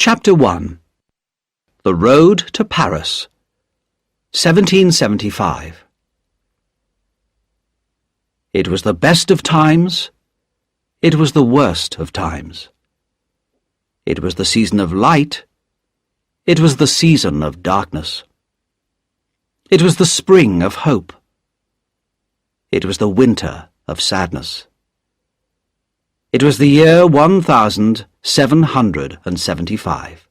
Chapter 1. The Road to Paris, 1775. It was the best of times, it was the worst of times. It was the season of light, it was the season of darkness. It was the spring of hope, it was the winter of sadness. It was the year 1775.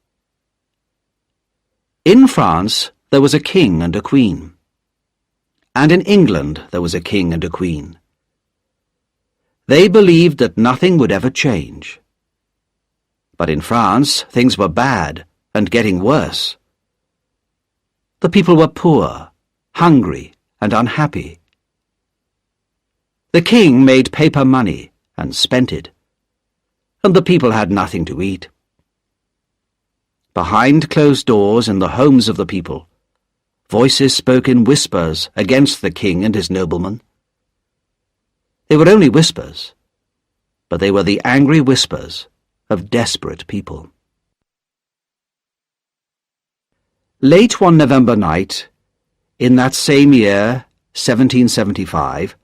In France there was a king and a queen, and in England there was a king and a queen. They believed that nothing would ever change. But in France things were bad and getting worse. The people were poor, hungry, and unhappy. The king made paper money and spent it, and the people had nothing to eat. Behind closed doors in the homes of the people, voices spoke in whispers against the king and his noblemen. They were only whispers, but they were the angry whispers of desperate people. Late one November night, in that same year, 1775,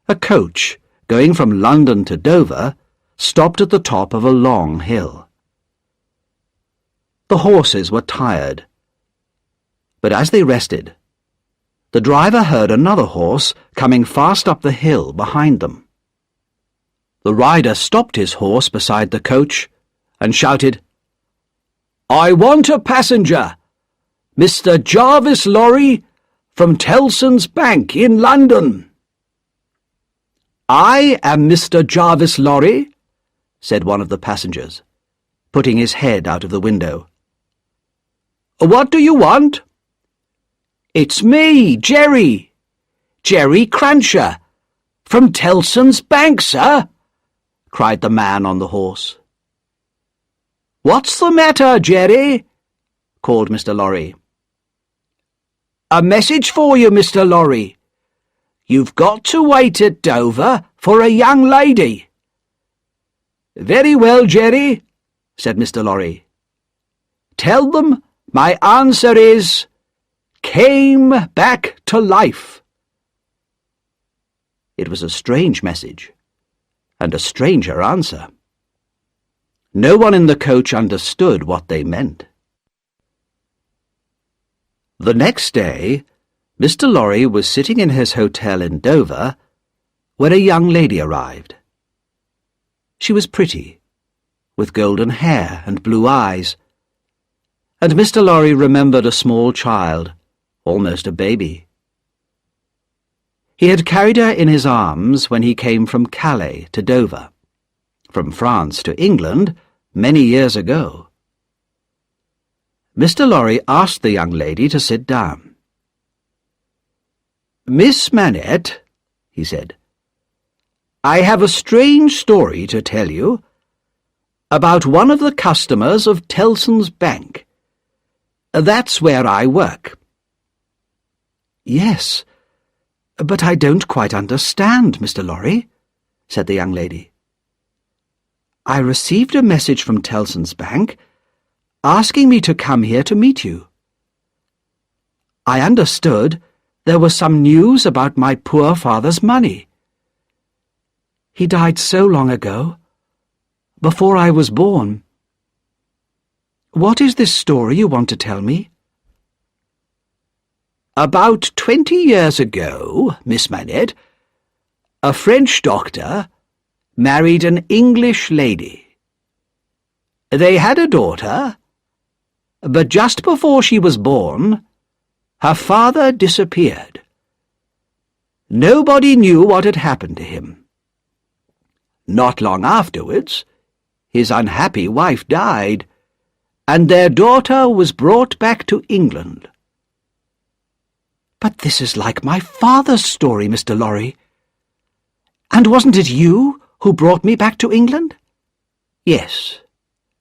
a coach going from London to Dover stopped at the top of a long hill. The horses were tired, but as they rested, the driver heard another horse coming fast up the hill behind them. The rider stopped his horse beside the coach and shouted, "I want a passenger, Mr. Jarvis Lorry from Tellson's Bank in London." "I am Mr. Jarvis Lorry," said one of the passengers, putting his head out of the window. "What do you want?" "It's me, Jerry Crancher, from Tellson's Bank, sir," cried the man on the horse. "What's the matter, Jerry?" called Mr. Lorry. "A message for you, Mr. Lorry. You've got to wait at Dover for a young lady." "Very well, Jerry," said Mr. Lorry. "Tell them my answer is, came back to life." It was a strange message, and a stranger answer. No one in the coach understood what they meant. The next day, Mr. Lorry was sitting in his hotel in Dover when a young lady arrived. She was pretty, with golden hair and blue eyes, and Mr. Lorry remembered a small child, almost a baby. He had carried her in his arms when he came from Calais to Dover, from France to England many years ago. Mr. Lorry asked the young lady to sit down. "Miss Manette," he said, "I have a strange story to tell you about one of the customers of Tellson's Bank. That's where I work." "Yes, but I don't quite understand, Mr. Lorry," said the young lady. "I received a message from Tellson's Bank asking me to come here to meet you. I understood there was some news about my poor father's money. He died so long ago, before I was born. What is this story you want to tell me?" "About 20 years ago, Miss Manette, a French doctor married an English lady. They had a daughter, but just before she was born, her father disappeared. Nobody knew what had happened to him. Not long afterwards, his unhappy wife died, and their daughter was brought back to England." "But this is like my father's story, Mr. Lorry. And wasn't it you who brought me back to England?" "Yes,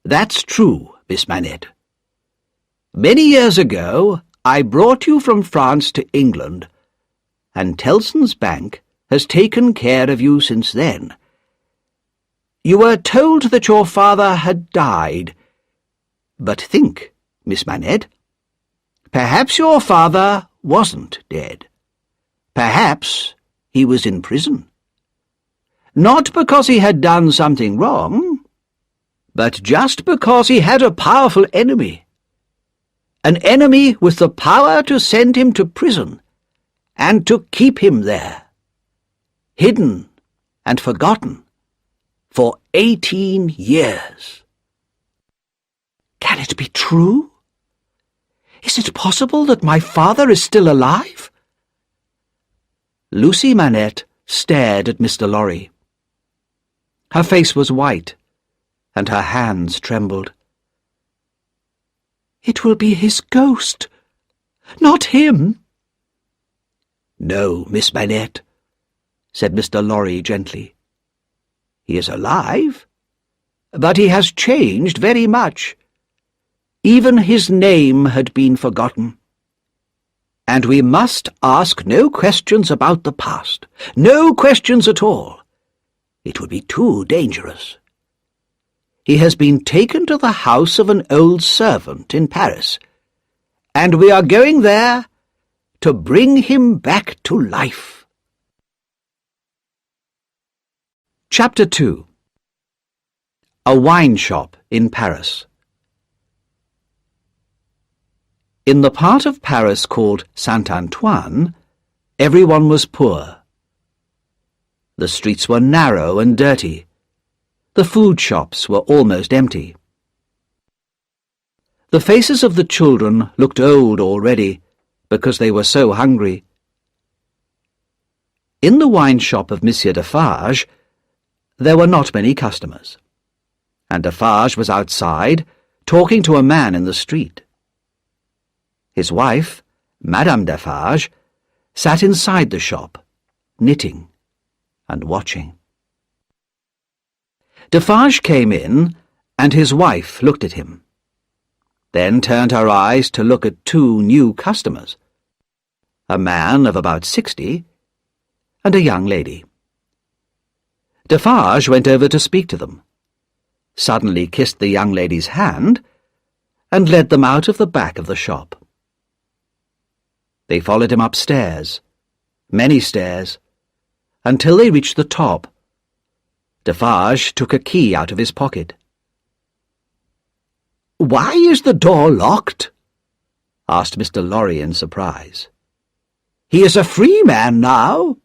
that's true, Miss Manette. Many years ago, I brought you from France to England, and Tellson's Bank has taken care of you since then. You were told that your father had died, But think, Miss Manette. Perhaps your father wasn't dead. Perhaps he was in prison. Not because he had done something wrong, but just because he had a powerful enemy. An enemy with the power to send him to prison and to keep him there, hidden and forgotten, for 18 years. Can it be true? Is it possible that my father is still alive? Lucy Manette stared at Mr. Lorry. Her face was white, and her hands trembled. It will be his ghost, not him. No, Miss Manette, said Mr. Lorry gently. He is alive, but he has changed very much. Even his name had been forgotten. And we must ask no questions about the past, no questions at all. It would be too dangerous. He has been taken to the house of an old servant in Paris, and we are going there to bring him back to life. Chapter 2. A Wine Shop in Paris. In the part of Paris called Saint-Antoine, everyone was poor. The streets were narrow and dirty. The food shops were almost empty. The faces of the children looked old already because they were so hungry. In the wine shop of Monsieur Defarge, there were not many customers, and Defarge was outside talking to a man in the street. His wife, Madame Defarge, sat inside the shop, knitting and watching. Defarge came in, and his wife looked at him, then turned her eyes to look at two new customers, a man of about 60 and a young lady. Defarge went over to speak to them, suddenly kissed the young lady's hand, and led them out of the back of the shop. They followed him upstairs, many stairs, until they reached the top. Defarge took a key out of his pocket. "Why is the door locked?" asked Mr. Lorry in surprise. "He is a free man now."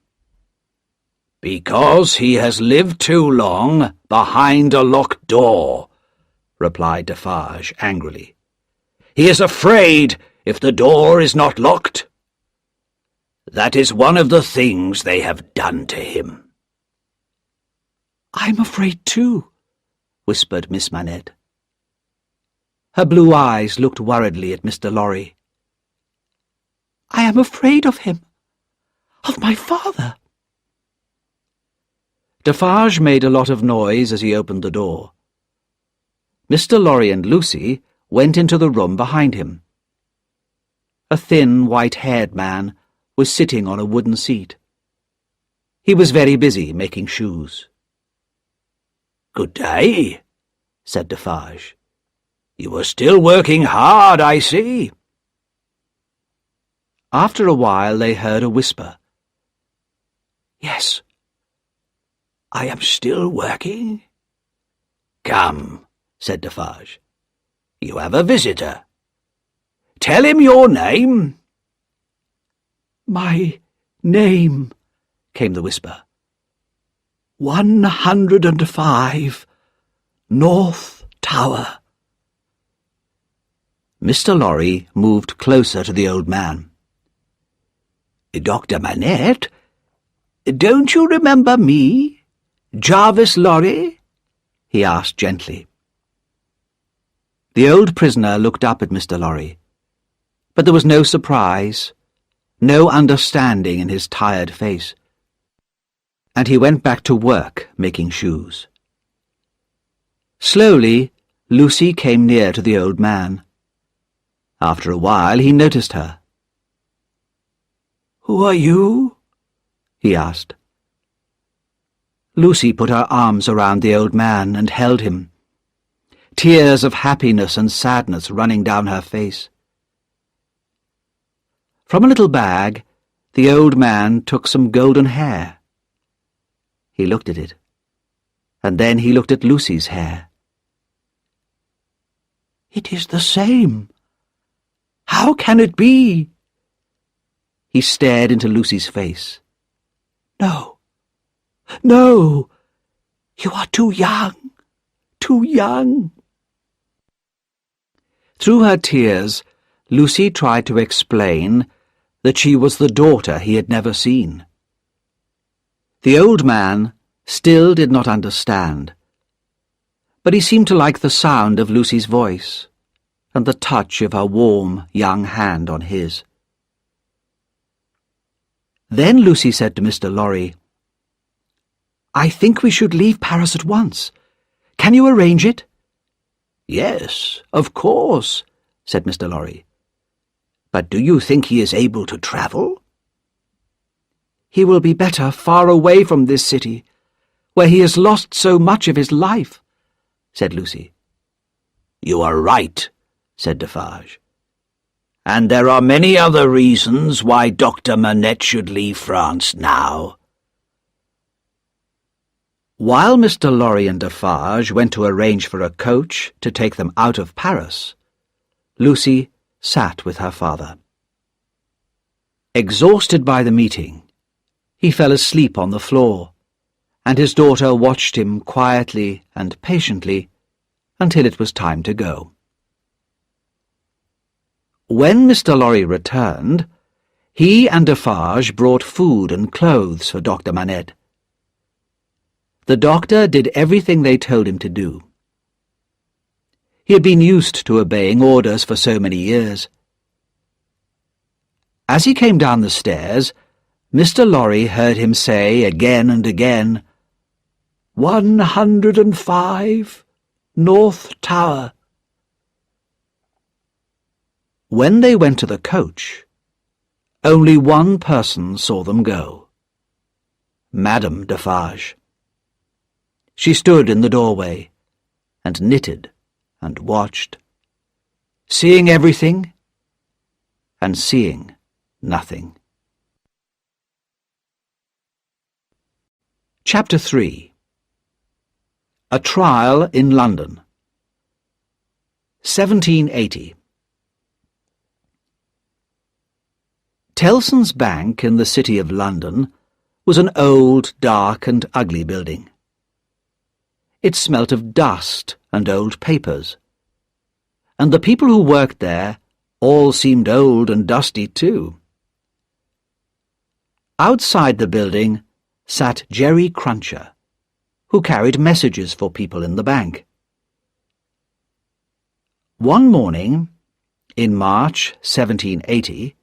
"Because he has lived too long behind a locked door," replied Defarge angrily. "He is afraid if the door is not locked. That is one of the things they have done to him." "I'm afraid too," whispered Miss Manette. Her blue eyes looked worriedly at Mr. Lorry. "I am afraid of him, of my father." Defarge made a lot of noise as he opened the door. Mr. Lorry and Lucy went into the room behind him. A thin, white-haired man was sitting on a wooden seat. He was very busy making shoes. "Good day," said Defarge. "You are still working hard, I see." After a while they heard a whisper. "Yes, I am still working." "Come," said Defarge. "You have a visitor. Tell him your name." "My name," came the whisper. 105, North Tower." Mr. Lorry moved closer to the old man. "Dr. Manette, don't you remember me, Jarvis Lorry?" he asked gently. The old prisoner looked up at Mr. Lorry, but there was no surprise, no understanding in his tired face, and he went back to work making shoes. Slowly, Lucy came near to the old man. After a while he noticed her. "Who are you?" he asked. Lucy put her arms around the old man and held him. tears of happiness and sadness running down her face. From a little bag, the old man took some golden hair. He looked at it, and then he looked at Lucy's hair. "It is the same. How can it be?" He stared into Lucy's face. "No, no, you are too young, too young." Through her tears, Lucy tried to explain that she was the daughter he had never seen. The old man still did not understand, but he seemed to like the sound of Lucy's voice and the touch of her warm young hand on his. Then Lucy said to Mr. Lorry, "I think we should leave Paris at once. Can you arrange it?" "Yes, of course," said Mr. Lorry. "But do you think he is able to travel?" "He will be better far away from this city, where he has lost so much of his life," said Lucy. "You are right," said Defarge. "And there are many other reasons why Dr. Manette should leave France now." While Mr. Lorry and Defarge went to arrange for a coach to take them out of Paris, Lucy sat with her father. Exhausted by the meeting, he fell asleep on the floor, and his daughter watched him quietly and patiently until it was time to go. When Mr. Lorry returned, he and Defarge brought food and clothes for Dr. Manette. The doctor did everything they told him to do. He had been used to obeying orders for so many years. As he came down the stairs, Mr. Lorry heard him say again and again, 105, North Tower." When they went to the coach, only one person saw them go: Madame Defarge. She stood in the doorway and knitted and watched, seeing everything and seeing nothing. Chapter 3. A Trial in London. 1780. Tellson's Bank in the City of London was an old, dark and ugly building. It smelt of dust and old papers, and the people who worked there all seemed old and dusty too. Outside the building sat Jerry Cruncher, who carried messages for people in the bank. One morning, in March 1780,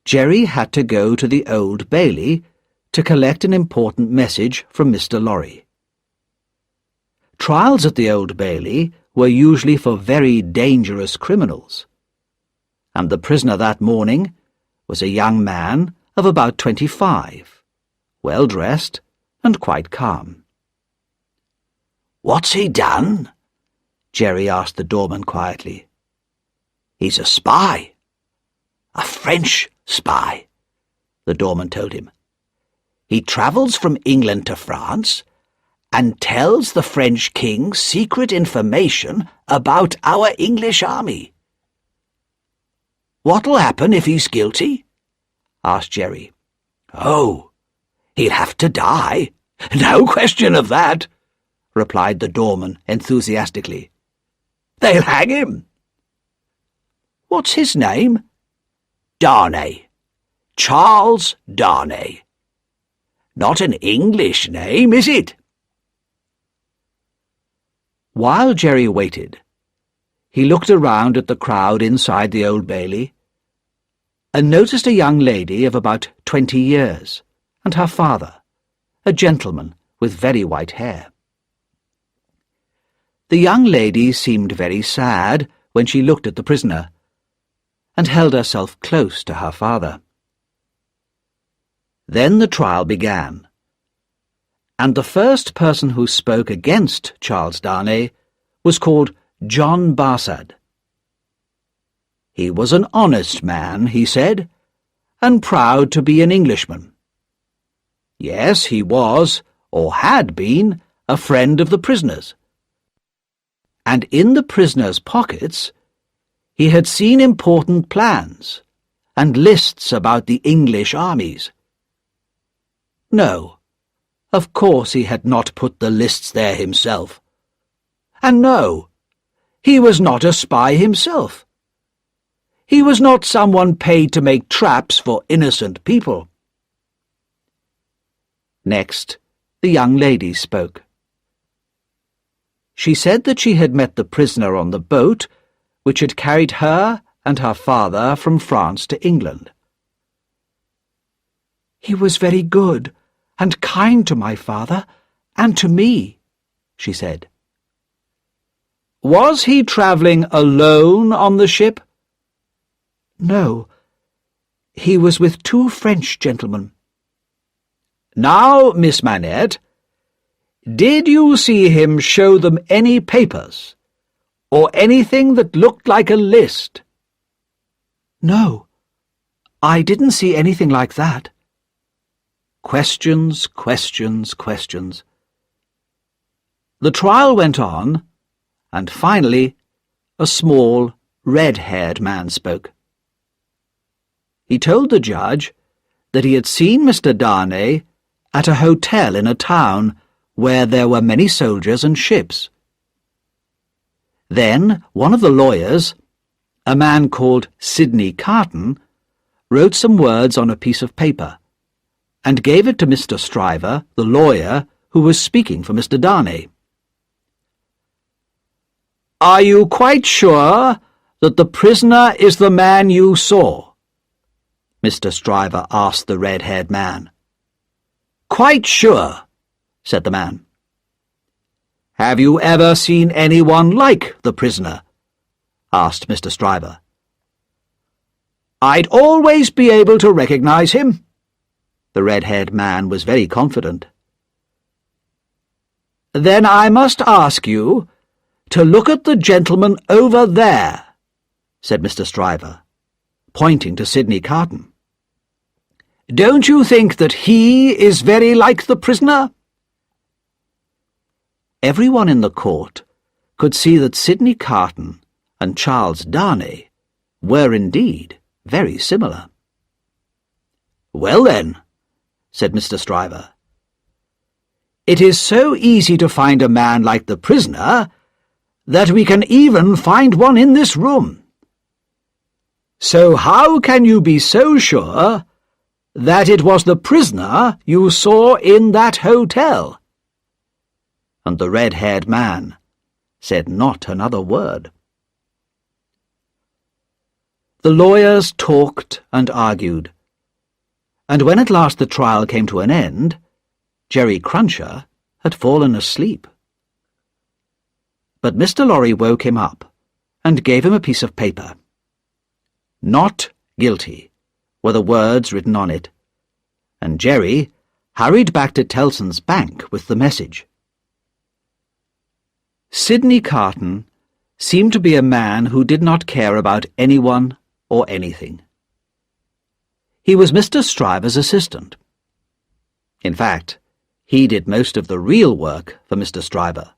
Jerry had to go to the Old Bailey to collect an important message from Mr. Lorry. Trials at the Old Bailey were usually for very dangerous criminals, and the prisoner that morning was a young man of about 25, well-dressed and quite calm. "What's he done?" Jerry asked the doorman quietly. "He's a spy. A French spy," the doorman told him. "He travels from England to France and tells the French king secret information about our English army." "What'll happen if he's guilty?" asked Jerry. "Oh, he'll have to die. No question of that," replied the doorman enthusiastically. "They'll hang him." "What's his name?" "Darnay. Charles Darnay. Not an English name, is it?" While Jerry waited, he looked around at the crowd inside the Old Bailey and noticed a young lady of about 20 years and her father, a gentleman with very white hair. The young lady seemed very sad when she looked at the prisoner and held herself close to her father. Then the trial began, and the first person who spoke against Charles Darnay was called John Barsad. He was an honest man, he said, and proud to be an Englishman. Yes, he was, or had been, a friend of the prisoners. And in the prisoners' pockets he had seen important plans and lists about the English armies. No, of course he had not put the lists there himself. And no, he was not a spy himself. He was not someone paid to make traps for innocent people. Next, the young lady spoke. She said that she had met the prisoner on the boat which had carried her and her father from France to England. "He was very good and kind to my father and to me," she said. "Was he travelling alone on the ship?" "No, he was with 2 French gentlemen." "Now, Miss Manette, did you see him show them any papers, or anything that looked like a list?" "No, I didn't see anything like that." Questions, questions, questions. The trial went on, and finally a small, red-haired man spoke. He told the judge that he had seen Mr. Darnay at a hotel in a town where there were many soldiers and ships. Then one of the lawyers, a man called Sidney Carton, wrote some words on a piece of paper and gave it to Mr. Stryver, the lawyer who was speaking for Mr. Darnay. "Are you quite sure that the prisoner is the man you saw?" Mr. Stryver asked the red-haired man. "Quite sure," said the man. "Have you ever seen anyone like the prisoner?" asked Mr. Stryver. "I'd always be able to recognize him." The red-haired man was very confident. "Then I must ask you to look at the gentleman over there," said Mr. Stryver, pointing to Sidney Carton. "Don't you think that he is very like the prisoner?" Everyone in the court could see that Sidney Carton and Charles Darnay were indeed very similar. "Well then," said Mr. Stryver, "it is so easy to find a man like the prisoner that we can even find one in this room. So how can you be so sure that it was the prisoner you saw in that hotel?" And the red-haired man said not another word. The lawyers talked and argued, and when at last the trial came to an end, Jerry Cruncher had fallen asleep. But Mr. Lorry woke him up and gave him a piece of paper. "Not guilty" were the words written on it, and Jerry hurried back to Tellson's bank with the message. Sidney Carton seemed to be a man who did not care about anyone or anything. He was Mr. Stryver's assistant. In fact, he did most of the real work for Mr. Stryver.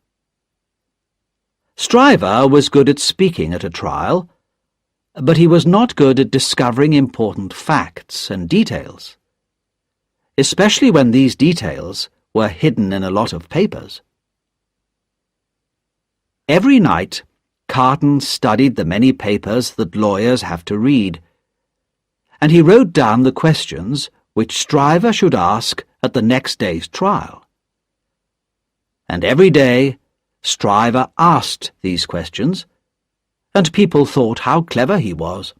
Stryver was good at speaking at a trial, but he was not good at discovering important facts and details, especially when these details were hidden in a lot of papers. Every night, Carton studied the many papers that lawyers have to read, and he wrote down the questions which Stryver should ask at the next day's trial. And every day, Stryver asked these questions, and people thought how clever he was.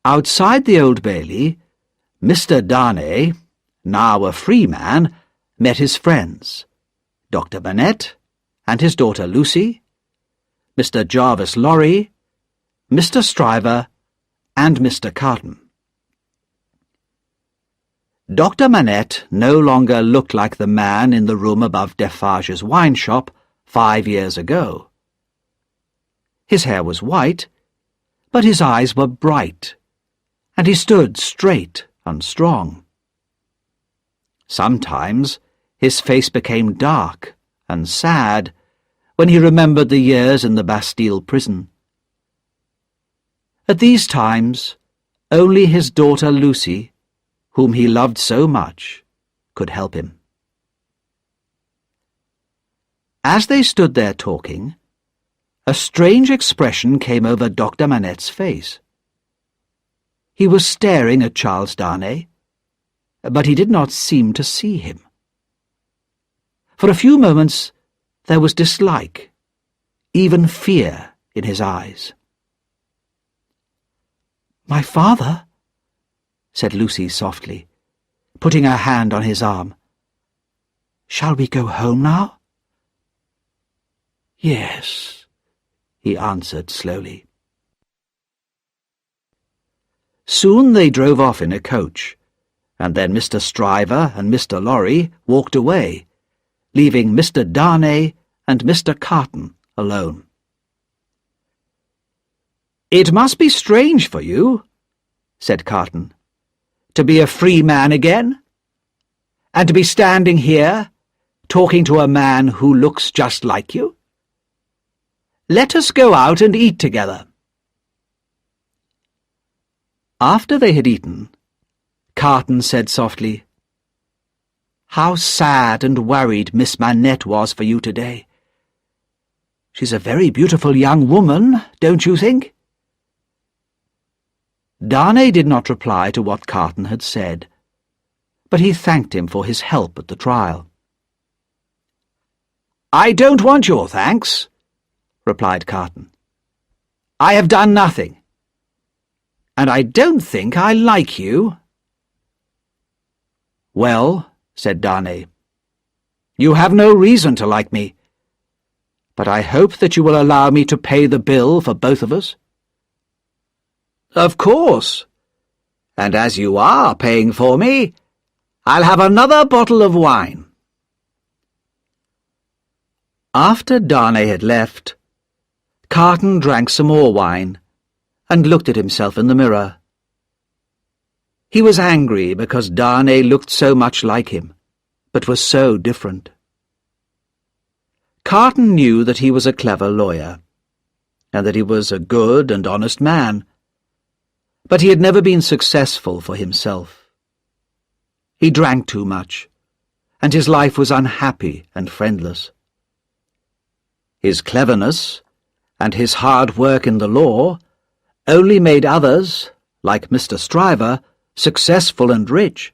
Outside the Old Bailey, Mr. Darnay, now a free man, met his friends, Dr. Manette and his daughter Lucy, Mr. Jarvis Lorry, Mr. Stryver, and Mr. Carton. Dr. Manette no longer looked like the man in the room above Defarge's wine shop 5 years ago. His hair was white, but his eyes were bright, and he stood straight and strong. Sometimes his face became dark and sad when he remembered the years in the Bastille prison. At these times, only his daughter Lucy, whom he loved so much, could help him. As they stood there talking, a strange expression came over Dr. Manette's face. He was staring at Charles Darnay, but he did not seem to see him. For a few moments there was dislike, even fear in his eyes. "My father," said Lucy softly, putting her hand on his arm. "Shall we go home now?" "Yes," he answered slowly. Soon they drove off in a coach, and then Mr. Stryver and Mr. Lorry walked away, leaving Mr. Darnay and Mr. Carton alone. "It must be strange for you," said Carton, "to be a free man again, and to be standing here, talking to a man who looks just like you. Let us go out and eat together." After they had eaten, Carton said softly, "How sad and worried Miss Manette was for you today. She's a very beautiful young woman, don't you think?" Darnay did not reply to what Carton had said, but he thanked him for his help at the trial. "I don't want your thanks," replied Carton. "I have done nothing, and I don't think I like you." "Well," said Darnay, "you have no reason to like me, but I hope that you will allow me to pay the bill for both of us." "Of course, and as you are paying for me, I'll have another bottle of wine." After Darnay had left, Carton drank some more wine and looked at himself in the mirror. He was angry because Darnay looked so much like him, but was so different. Carton knew that he was a clever lawyer, and that he was a good and honest man, but he had never been successful for himself. He drank too much, and his life was unhappy and friendless. His cleverness and his hard work in the law only made others, like Mr. Stryver, successful and rich.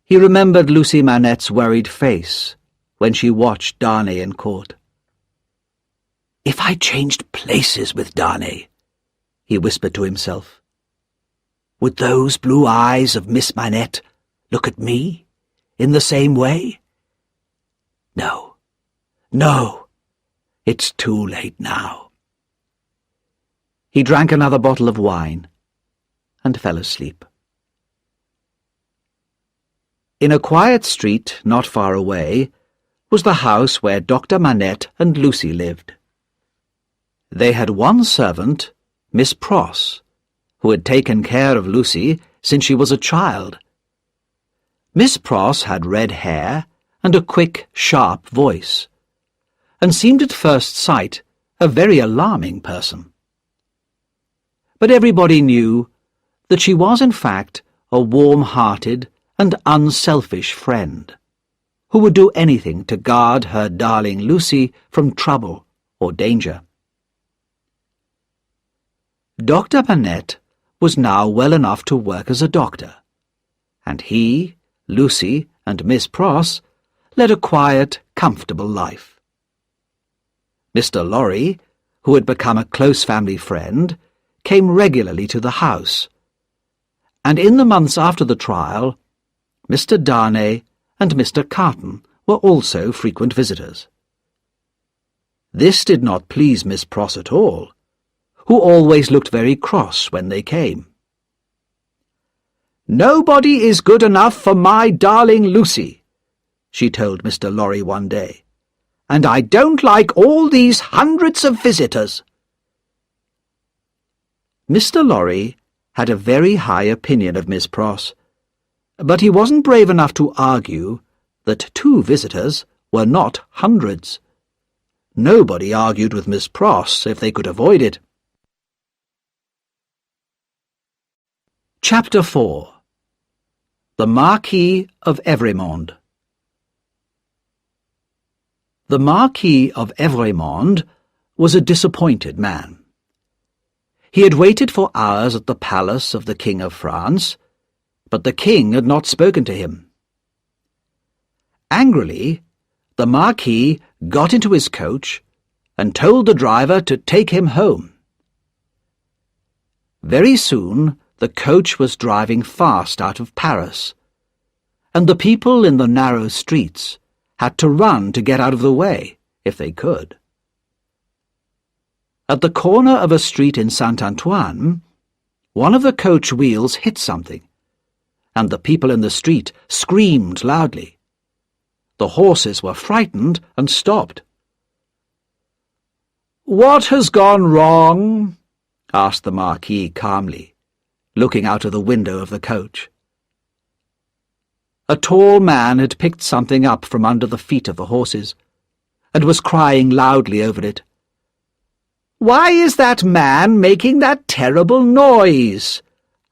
He remembered Lucy Manette's worried face when she watched Darnay in court. "If I changed places with Darnay," he whispered to himself, "would those blue eyes of Miss Manette look at me in the same way? No, no, it's too late now." He drank another bottle of wine and fell asleep. In a quiet street not far away was the house where Dr. Manette and Lucy lived. They had one servant, Miss Pross, who had taken care of Lucy since she was a child. Miss Pross had red hair and a quick, sharp voice, and seemed at first sight a very alarming person. But everybody knew that she was in fact a warm-hearted and unselfish friend, who would do anything to guard her darling Lucy from trouble or danger. Dr. Manette was now well enough to work as a doctor, and he, Lucy, and Miss Pross led a quiet, comfortable life. Mr. Lorry, who had become a close family friend, came regularly to the house, and in the months after the trial, Mr. Darnay and Mr. Carton were also frequent visitors. This did not please Miss Pross at all, who always looked very cross when they came. "Nobody is good enough for my darling Lucy," she told Mr. Lorry one day, "and I don't like all these hundreds of visitors." Mr. Lorry had a very high opinion of Miss Pross, but he wasn't brave enough to argue that 2 visitors were not hundreds. Nobody argued with Miss Pross if they could avoid it. Chapter 4. The Marquis of Evrémonde. The Marquis of Evrémonde was a disappointed man. He had waited for hours at the palace of the King of France, but the king had not spoken to him. Angrily, the Marquis got into his coach and told the driver to take him home. Very soon the coach was driving fast out of Paris, and the people in the narrow streets had to run to get out of the way, if they could. At the corner of a street in Saint-Antoine, one of the coach wheels hit something, and the people in the street screamed loudly. The horses were frightened and stopped. "What has gone wrong?" asked the Marquis calmly, looking out of the window of the coach. A tall man had picked something up from under the feet of the horses, and was crying loudly over it. "Why is that man making that terrible noise?"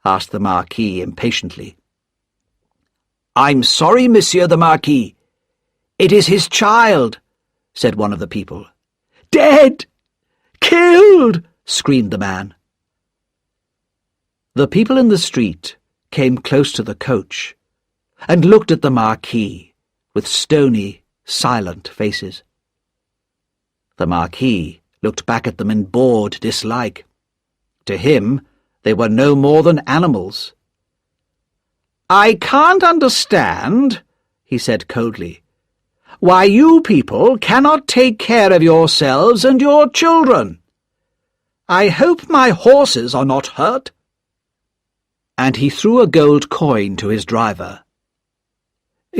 asked the Marquis impatiently. "I'm sorry, Monsieur the Marquis. It is his child," said one of the people. "Dead! Killed!" screamed the man. The people in the street came close to the coach and looked at the Marquis with stony, silent faces. The Marquis looked back at them in bored dislike. To him, they were no more than animals. "I can't understand," he said coldly, "why you people cannot take care of yourselves and your children. I hope my horses are not hurt." And he threw a gold coin to his driver.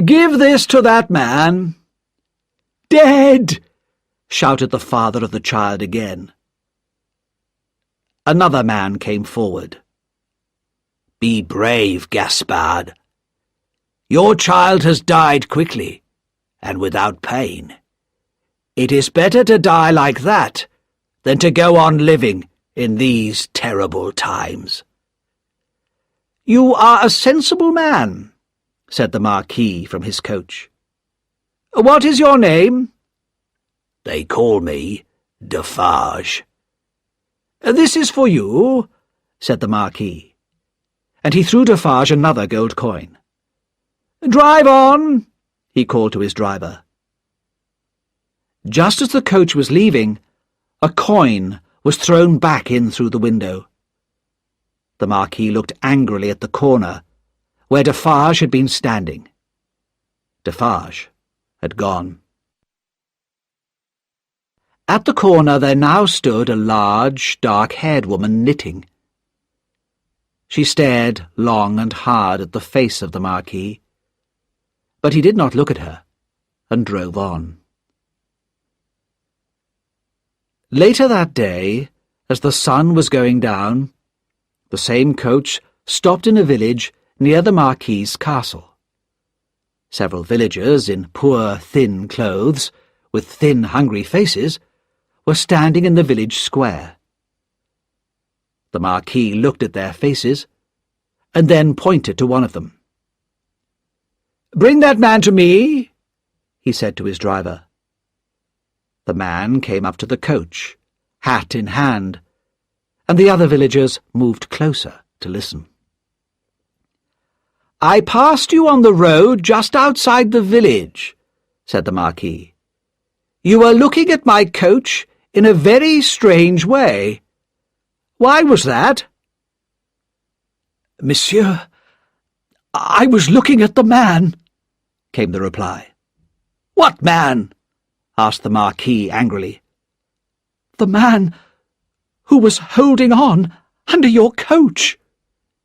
"Give this to that man." "Dead!" shouted the father of the child again. Another man came forward. "Be brave, Gaspard. Your child has died quickly, and without pain. It is better to die like that than to go on living in these terrible times." "You are a sensible man," said the Marquis from his coach. "What is your name?" "They call me Defarge." "This is for you," said the Marquis, and he threw Defarge another gold coin. "Drive on," he called to his driver. Just as the coach was leaving, a coin was thrown back in through the window. The Marquis looked angrily at the corner where Defarge had been standing. Defarge had gone. At the corner there now stood a large, dark-haired woman knitting. She stared long and hard at the face of the Marquis, but he did not look at her, and drove on. Later that day, as the sun was going down, the same coach stopped in a village near the Marquis's castle. Several villagers in poor, thin clothes, with thin, hungry faces, were standing in the village square. The Marquis looked at their faces, and then pointed to one of them. "Bring that man to me," he said to his driver. The man came up to the coach, hat in hand, and the other villagers moved closer to listen. "I passed you on the road just outside the village," said the Marquis. "You were looking at my coach in a very strange way. Why was that?" "Monsieur, I was looking at the man," came the reply. "What man?" asked the Marquis angrily. "The man who was holding on under your coach,"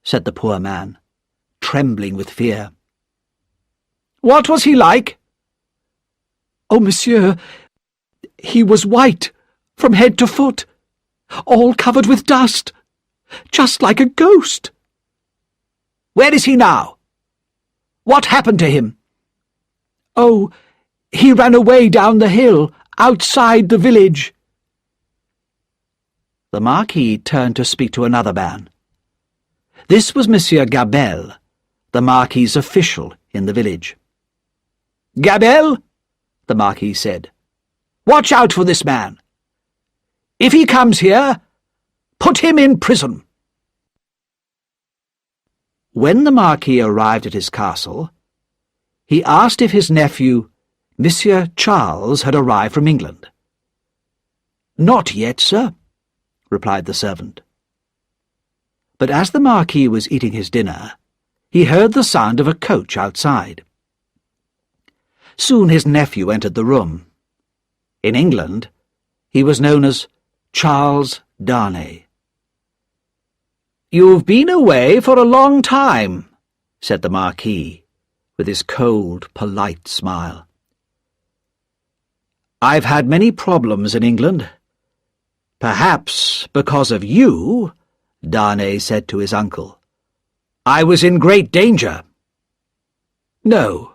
said the poor man. trembling with fear. "What was he like?" "Oh, monsieur, he was white from head to foot, all covered with dust, just like a ghost." "Where is he now? What happened to him?" "Oh, he ran away down the hill, outside the village." The Marquis turned to speak to another man. This was Monsieur Gabelle, the Marquis's official in the village. "Gabelle," the Marquis said, "watch out for this man. If he comes here, put him in prison." When the Marquis arrived at his castle, he asked if his nephew, Monsieur Charles, had arrived from England. "Not yet, sir," replied the servant. But as the Marquis was eating his dinner, he heard the sound of a coach outside. Soon his nephew entered the room. In England, he was known as Charles Darnay. "You've been away for a long time," said the Marquis, with his cold, polite smile. "I've had many problems in England. Perhaps because of you," Darnay said to his uncle. "I was in great danger." "No,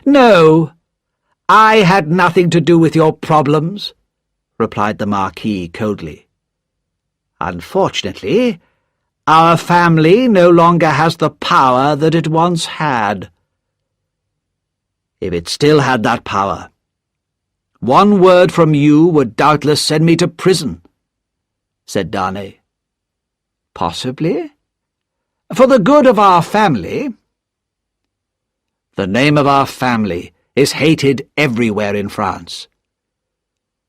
no, I had nothing to do with your problems," replied the Marquis coldly. "Unfortunately, our family no longer has the power that it once had. If it still had that power, one word from you would doubtless send me to prison," said Darnay. "Possibly. For the good of our family." "The name of our family is hated everywhere in France.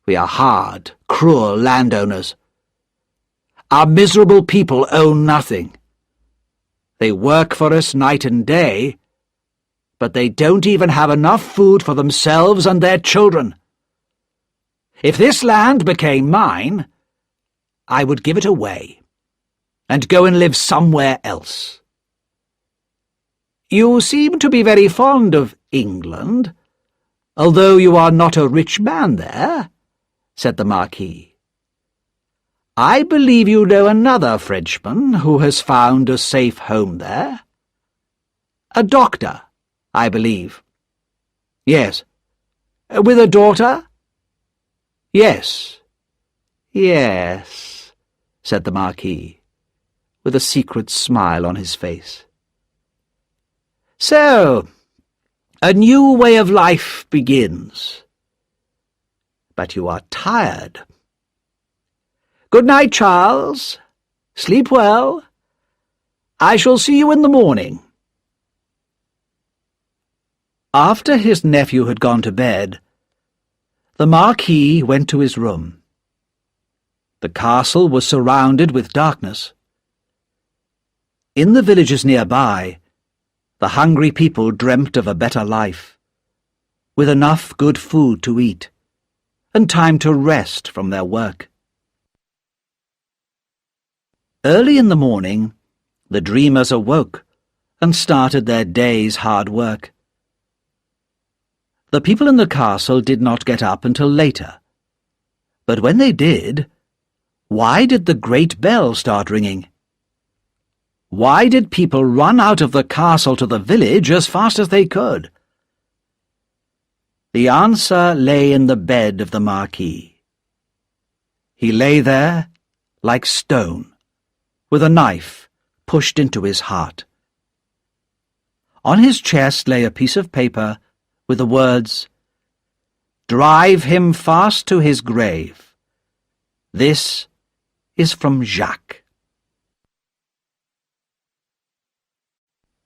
We are hard, cruel landowners. Our miserable people own nothing. They work for us night and day, but they don't even have enough food for themselves and their children. If this land became mine, I would give it away and go and live somewhere else." "You seem to be very fond of England, although you are not a rich man there," said the Marquis. "I believe you know another Frenchman who has found a safe home there. A doctor, I believe." "Yes." "With a daughter?" "Yes, yes," said the Marquis, with a secret smile on his face. "So, a new way of life begins. But you are tired. Good night, Charles. Sleep well. I shall see you in the morning." After his nephew had gone to bed, the Marquis went to his room. The castle was surrounded with darkness. In the villages nearby, the hungry people dreamt of a better life, with enough good food to eat, and time to rest from their work. Early in the morning, the dreamers awoke and started their day's hard work. The people in the castle did not get up until later, but when they did, why did the great bell start ringing? Why did people run out of the castle to the village as fast as they could? The answer lay in the bed of the Marquis. He lay there like stone, with a knife pushed into his heart. On his chest lay a piece of paper with the words, "Drive him fast to his grave. This is from Jacques."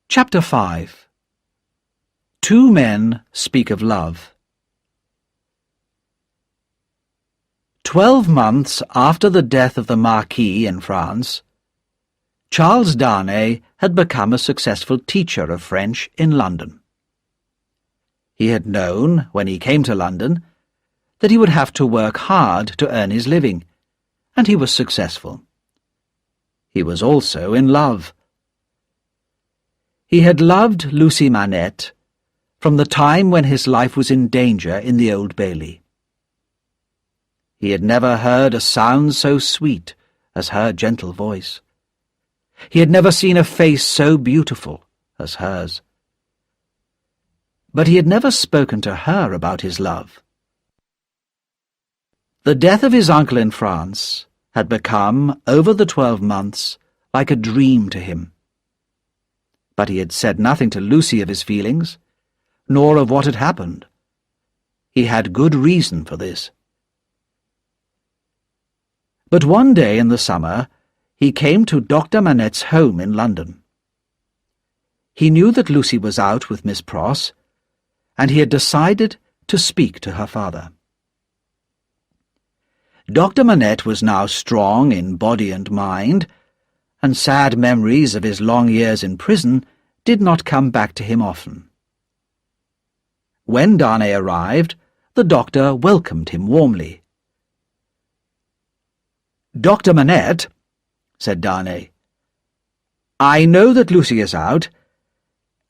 Chapter 5. Two men speak of love. 12 months after the death of the Marquis in France, Charles Darnay had become a successful teacher of French in London. He had known, when he came to London, that he would have to work hard to earn his living, and he was successful. He was also in love. He had loved Lucy Manette from the time when his life was in danger in the Old Bailey. He had never heard a sound so sweet as her gentle voice. He had never seen a face so beautiful as hers. But he had never spoken to her about his love. The death of his uncle in France had become, over the 12 months, like a dream to him. But he had said nothing to Lucy of his feelings, nor of what had happened. He had good reason for this. But one day in the summer, he came to Dr. Manette's home in London. He knew that Lucy was out with Miss Pross, and he had decided to speak to her father. Dr. Manette was now strong in body and mind, and sad memories of his long years in prison did not come back to him often. When Darnay arrived, the doctor welcomed him warmly. "Dr. Manette," said Darnay, "I know that Lucy is out,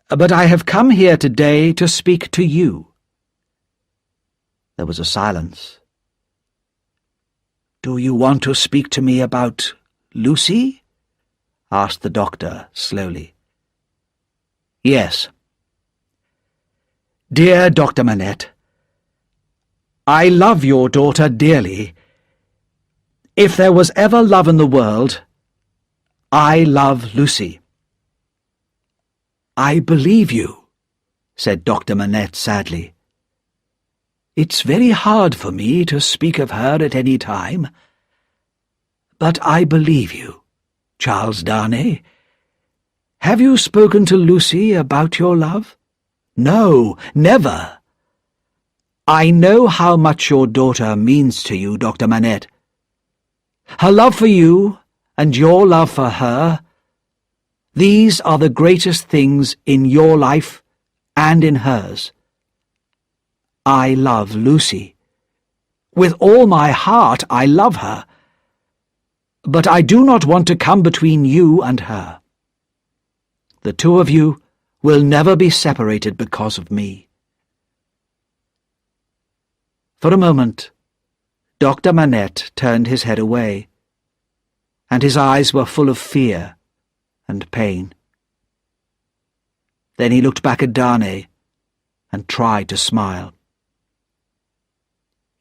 but I have come here today to speak to you." There was a silence. "Do you want to speak to me about Lucy?" asked the doctor slowly. "Yes." "Dear Dr. Manette, I love your daughter dearly. If there was ever love in the world, I love Lucy." "I believe you," said Dr. Manette sadly. "It's very hard for me to speak of her at any time. But I believe you, Charles Darnay. Have you spoken to Lucy about your love?" "No, never." "I know how much your daughter means to you, Dr. Manette. Her love for you, and your love for her, these are the greatest things in your life and in hers. I love Lucy. With all my heart I love her. But I do not want to come between you and her. The two of you will never be separated because of me." For a moment, Dr. Manette turned his head away, and his eyes were full of fear and pain. Then he looked back at Darnay and tried to smile.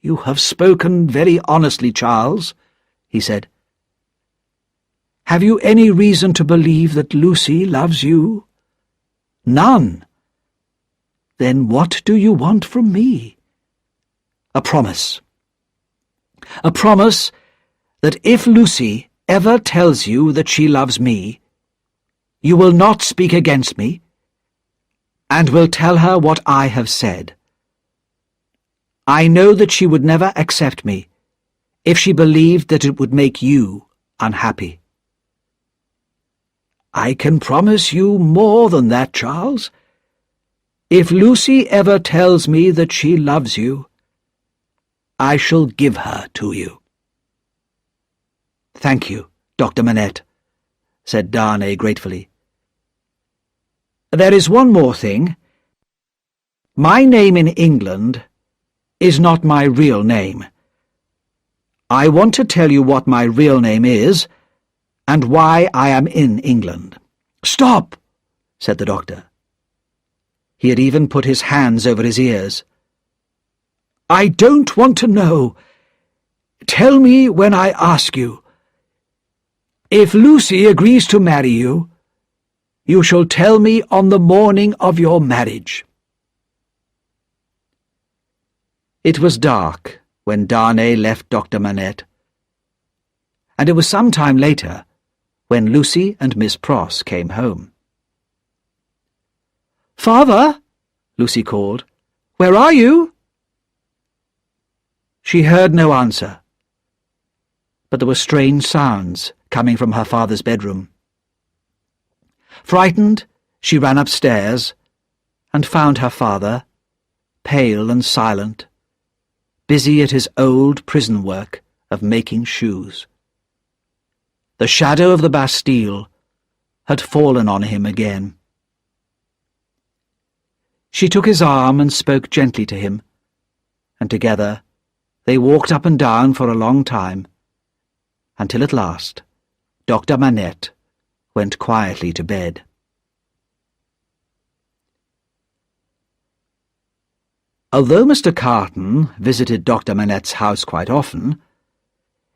"You have spoken very honestly, Charles," he said. "Have you any reason to believe that Lucy loves you?" "None." "Then what do you want from me?" "A promise. A promise that if Lucy ever tells you that she loves me, you will not speak against me, and will tell her what I have said. I know that she would never accept me if she believed that it would make you unhappy." "I can promise you more than that, Charles. If Lucy ever tells me that she loves you, I shall give her to you." "Thank you, Dr. Manette," said Darnay gratefully. "There is one more thing. My name in England is not my real name. I want to tell you what my real name is, and why I am in England." "Stop!" said the doctor. He had even put his hands over his ears. "I don't want to know. Tell me when I ask you. If Lucy agrees to marry you, you shall tell me on the morning of your marriage." It was dark when Darnay left Dr. Manette, and it was some time later when Lucy and Miss Pross came home. "Father," Lucy called, "where are you?" She heard no answer, but there were strange sounds coming from her father's bedroom. Frightened, she ran upstairs and found her father, pale and silent, busy at his old prison work of making shoes. The shadow of the Bastille had fallen on him again. She took his arm and spoke gently to him, and together they walked up and down for a long time, until at last Dr. Manette went quietly to bed. Although Mr. Carton visited Dr. Manette's house quite often,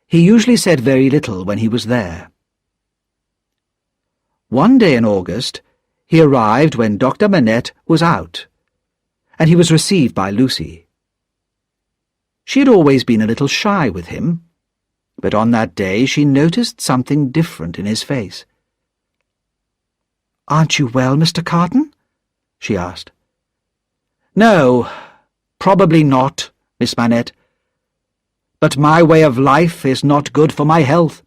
he usually said very little when he was there. One day in August, he arrived when Dr. Manette was out, and he was received by Lucy. She had always been a little shy with him, but on that day she noticed something different in his face. "Aren't you well, Mr. Carton?" she asked. "No, probably not, Miss Manette. But my way of life is not good for my health."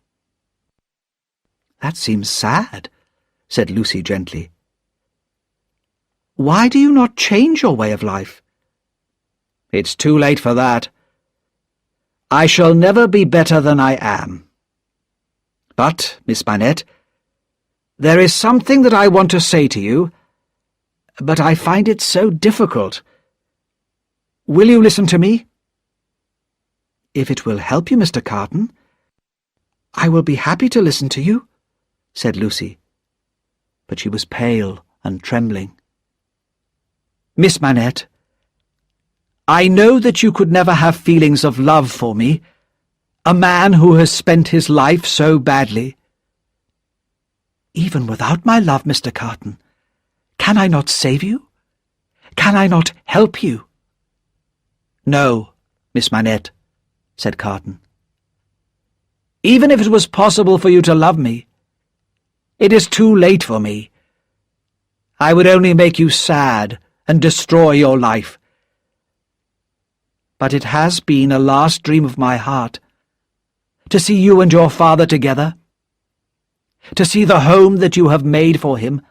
"That seems sad," said Lucy gently. "Why do you not change your way of life?" "It's too late for that. I shall never be better than I am. But, Miss Manette, there is something that I want to say to you, but I find it so difficult. Will you listen to me?" "If it will help you, Mr. Carton, I will be happy to listen to you," said Lucy. But she was pale and trembling. "Miss Manette, I know that you could never have feelings of love for me, a man who has spent his life so badly." "Even without my love, Mr. Carton, can I not save you? Can I not help you?" "No, Miss Manette," said Carton. "Even if it was possible for you to love me, it is too late for me. I would only make you sad and destroy your life. But it has been a last dream of my heart to see you and your father together, to see the home that you have made for him.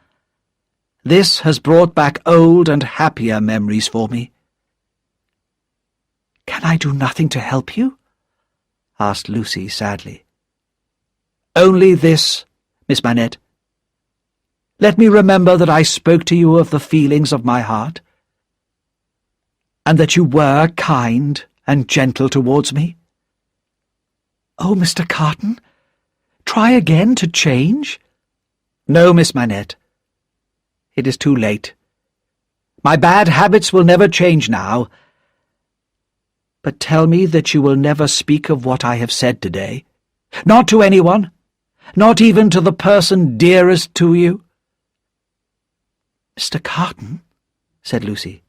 This has brought back old and happier memories for me." "Can I do nothing to help you?" asked Lucy sadly. "Only this, Miss Manette. Let me remember that I spoke to you of the feelings of my heart, and that you were kind and gentle towards me." "Oh, Mr. Carton, try again to change." "No, Miss Manette. It is too late. My bad habits will never change now. But tell me that you will never speak of what I have said today. Not to anyone, not even to the person dearest to you." "Mr. Carton," said Lucy,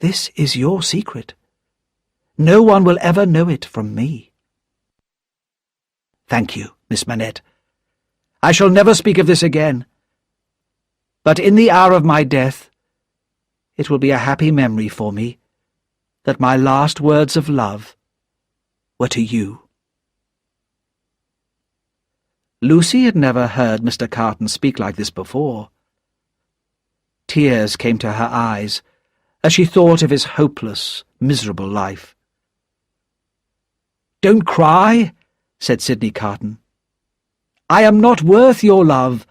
"this is your secret. No one will ever know it from me." "Thank you, Miss Manette. I shall never speak of this again. But in the hour of my death, it will be a happy memory for me that my last words of love were to you." Lucy had never heard Mr. Carton speak like this before. Tears came to her eyes as she thought of his hopeless, miserable life. "Don't cry," said Sidney Carton. "I am not worth your love.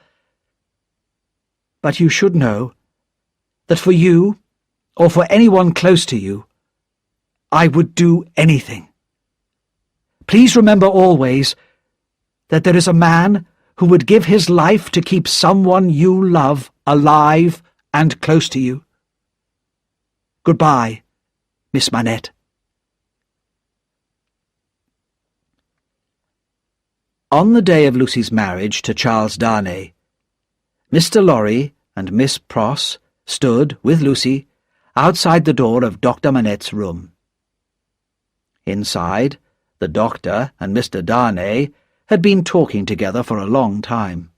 But you should know that for you, or for anyone close to you, I would do anything. Please remember always that there is a man who would give his life to keep someone you love alive and close to you. Goodbye, Miss Manette." On the day of Lucy's marriage to Charles Darnay, Mr. Lorry and Miss Pross stood, with Lucy, outside the door of Dr. Manette's room. Inside, the doctor and Mr. Darnay had been talking together for a long time.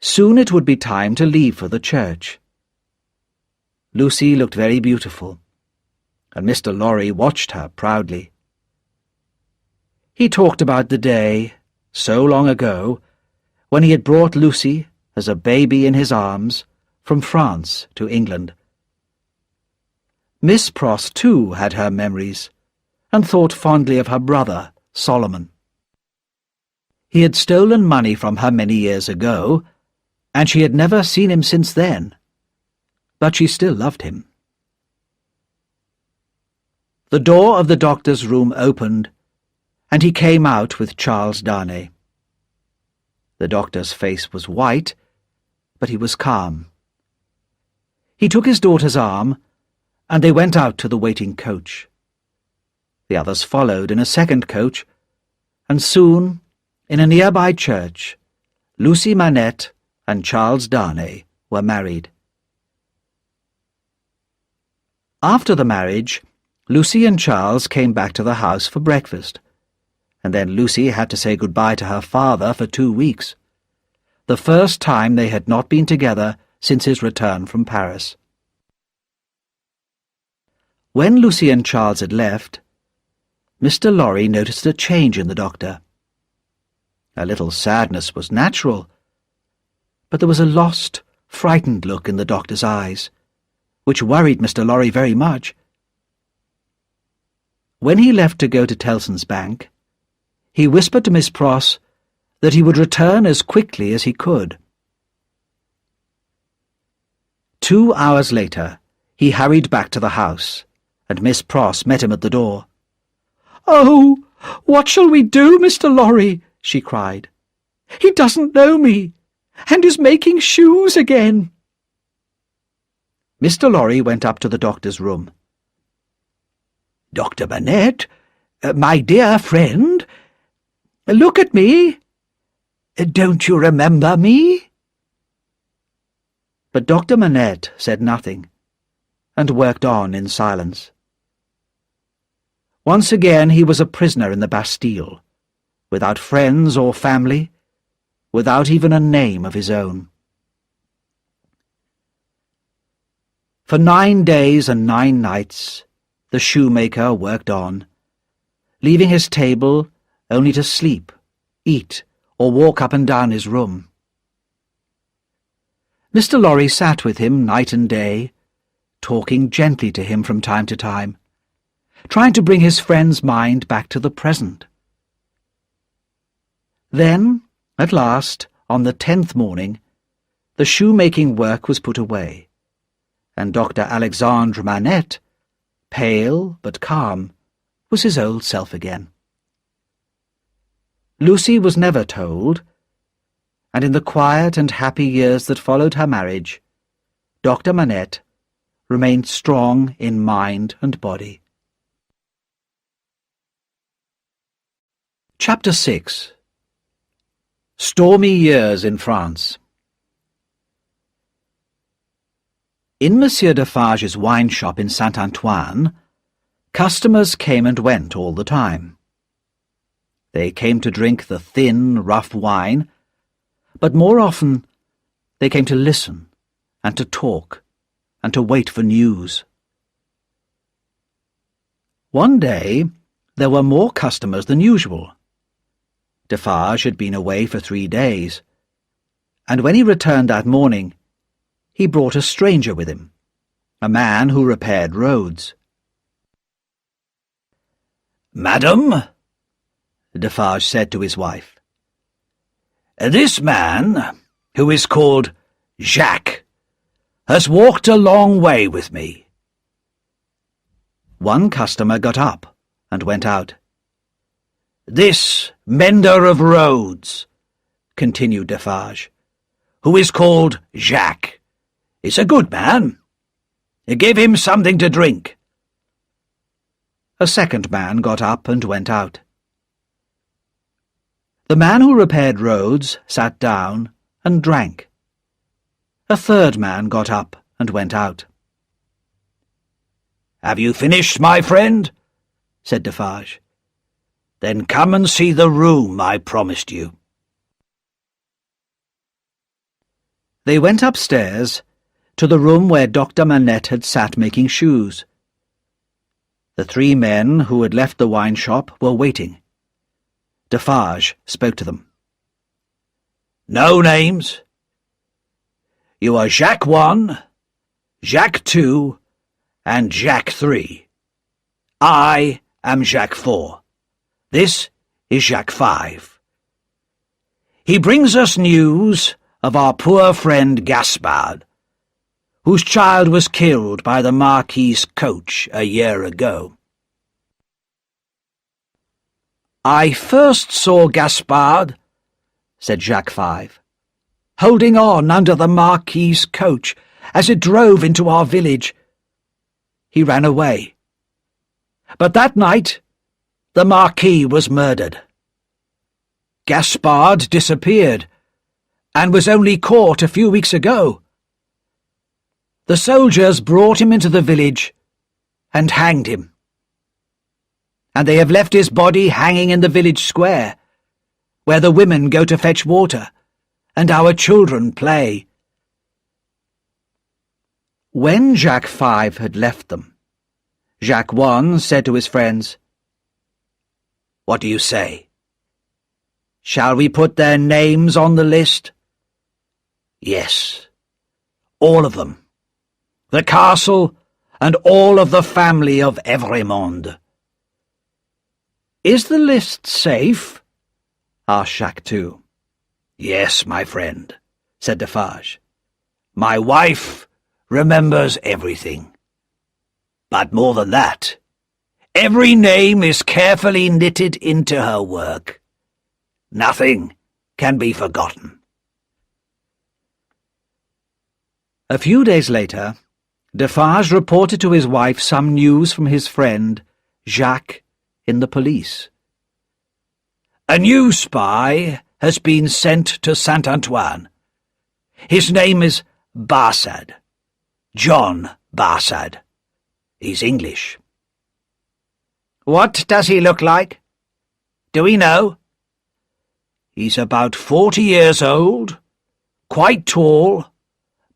Soon it would be time to leave for the church. Lucy looked very beautiful, and Mr. Lorry watched her proudly. He talked about the day, so long ago, when he had brought Lucy, as a baby in his arms, from France to England. Miss Pross, too, had her memories, and thought fondly of her brother, Solomon. He had stolen money from her many years ago, and she had never seen him since then, but she still loved him. The door of the doctor's room opened, and he came out with Charles Darnay. The doctor's face was white, but he was calm. He took his daughter's arm, and they went out to the waiting coach. The others followed in a second coach, and soon, in a nearby church, Lucy Manette and Charles Darnay were married. After the marriage, Lucy and Charles came back to the house for breakfast, and then Lucy had to say goodbye to her father for 2 weeks, the first time they had not been together since his return from Paris. When Lucy and Charles had left, Mr. Lorry noticed a change in the doctor. A little sadness was natural, but there was a lost, frightened look in the doctor's eyes, which worried Mr. Lorry very much. When he left to go to Tellson's Bank, he whispered to Miss Pross that he would return as quickly as he could. 2 hours later, he hurried back to the house, and Miss Pross met him at the door. "Oh, what shall we do, Mr. Lorry?" she cried. "He doesn't know me, and is making shoes again." Mr. Lorry went up to the doctor's room. "Dr. Manette, my dear friend, look at me. Don't you remember me?" But Dr. Manette said nothing, and worked on in silence. Once again he was a prisoner in the Bastille, without friends or family, without even a name of his own. For 9 days and 9 nights, the shoemaker worked on, leaving his table only to sleep, eat, or walk up and down his room. Mr. Lorry sat with him night and day, talking gently to him from time to time, trying to bring his friend's mind back to the present. Then, at last, on the 10th morning, the shoemaking work was put away, and Dr. Alexandre Manette, pale but calm, was his old self again. Lucy was never told, and in the quiet and happy years that followed her marriage, Dr. Manette remained strong in mind and body. Chapter 6. Stormy Years in France. In Monsieur Defarge's wine shop in Saint-Antoine, customers came and went all the time. They came to drink the thin, rough wine, but more often they came to listen and to talk and to wait for news. One day there were more customers than usual. Defarge had been away for 3 days, and when he returned that morning, he brought a stranger with him, a man who repaired roads. "Madam," Defarge said to his wife, "this man, who is called Jacques, has walked a long way with me." One customer got up and went out. "This mender of roads," continued Defarge, "who is called Jacques, is a good man. Give him something to drink." A second man got up and went out. The man who repaired roads sat down and drank. A third man got up and went out. "Have you finished, my friend?" said Defarge. "Then come and see the room I promised you." They went upstairs to the room where Dr. Manette had sat making shoes. The 3 men who had left the wine shop were waiting. Defarge spoke to them. "No names. You are Jacques 1, Jacques 2, and Jacques 3. I am Jacques 4. This is Jacques 5. He brings us news of our poor friend Gaspard, whose child was killed by the Marquis's coach a year ago. I first saw Gaspard, said Jacques Five, holding on under the Marquis's coach as it drove into our village. He ran away. But that night, the Marquis was murdered. Gaspard disappeared, and was only caught a few weeks ago. The soldiers brought him into the village and hanged him. And they have left his body hanging in the village square, where the women go to fetch water, and our children play. When Jacques Five had left them, Jacques One said to his friends, "What do you say? Shall we put their names on the list?" "Yes, all of them. The castle and all of the family of Evrémonde." "Is the list safe?" asked Jacques Two. "Yes, my friend," said Defarge. "My wife remembers everything. But more than that, every name is carefully knitted into her work. Nothing can be forgotten." A few days later, Defarge reported to his wife some news from his friend, Jacques, in the police. "A new spy has been sent to Saint-Antoine. His name is Barsad. John Barsad. He's English." "What does he look like? Do we know?" "He's about 40 years old, quite tall,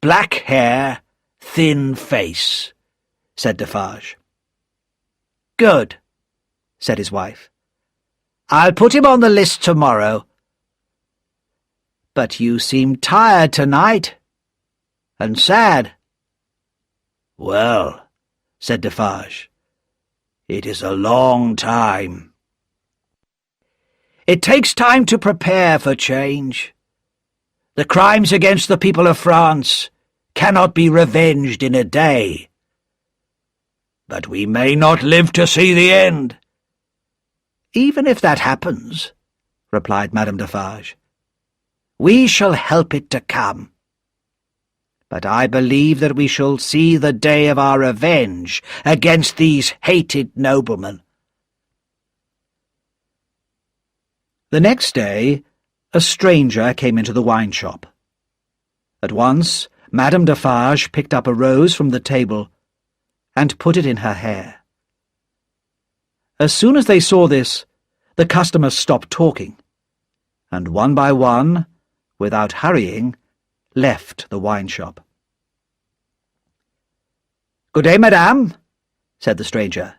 black hair, thin face," said Defarge. "Good," said his wife. "I'll put him on the list tomorrow." "But you seem tired tonight, and sad." "Well," said Defarge, "it is a long time." "It takes time to prepare for change. The crimes against the people of France cannot be revenged in a day." "But we may not live to see the end." "Even if that happens," replied Madame Defarge, "we shall help it to come. But I believe that we shall see the day of our revenge against these hated noblemen." The next day, a stranger came into the wine shop. At once, Madame Defarge picked up a rose from the table and put it in her hair. As soon as they saw this, the customers stopped talking, and one by one, without hurrying, left the wine shop. "Good day, madame," said the stranger.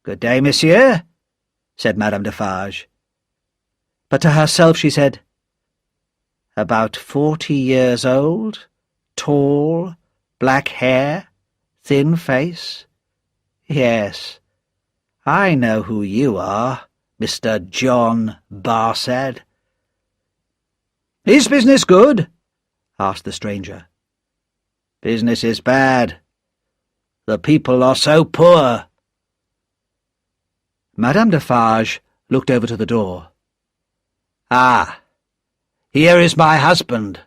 "Good day, monsieur," said Madame Defarge. But to herself she said, "About 40 years old, tall, black hair, thin face. Yes, I know who you are, Mr. John Barsad." "Is business good?" asked the stranger. "Business is bad. The people are so poor." Madame Defarge looked over to the door. "Ah, here is my husband."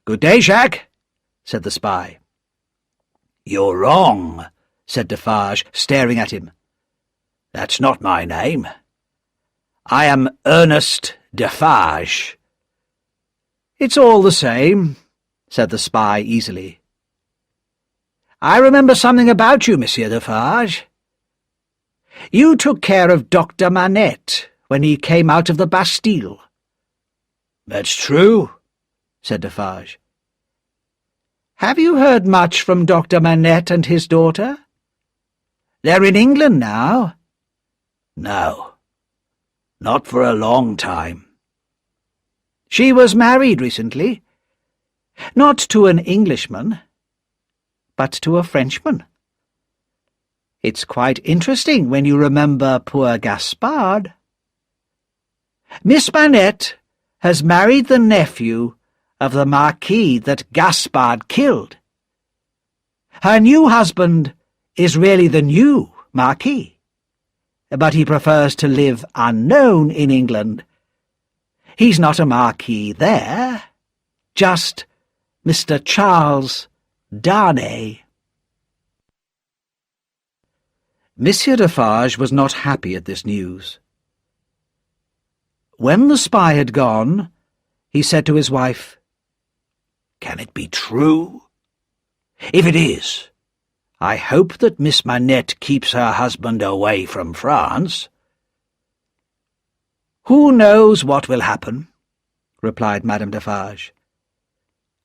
"Good day, Jacques," said the spy. "You're wrong," said Defarge, staring at him. "That's not my name. I am Ernest Defarge." "It's all the same," said the spy easily. "I remember something about you, Monsieur Defarge. You took care of Dr. Manette when he came out of the Bastille." "That's true," said Defarge. "Have you heard much from Dr. Manette and his daughter? They're in England now." "No, not for a long time." "She was married recently. Not to an Englishman, but to a Frenchman. It's quite interesting when you remember poor Gaspard. Miss Manette has married the nephew of the Marquis that Gaspard killed. Her new husband is really the new Marquis, but he prefers to live unknown in England. He's not a Marquis there, just Mr. Charles Darnay. Monsieur Defarge was not happy at this news. When the spy had gone, he said to his wife, "Can it be true? If it is, I hope that Miss Manette keeps her husband away from France." "Who knows what will happen?" replied Madame Defarge.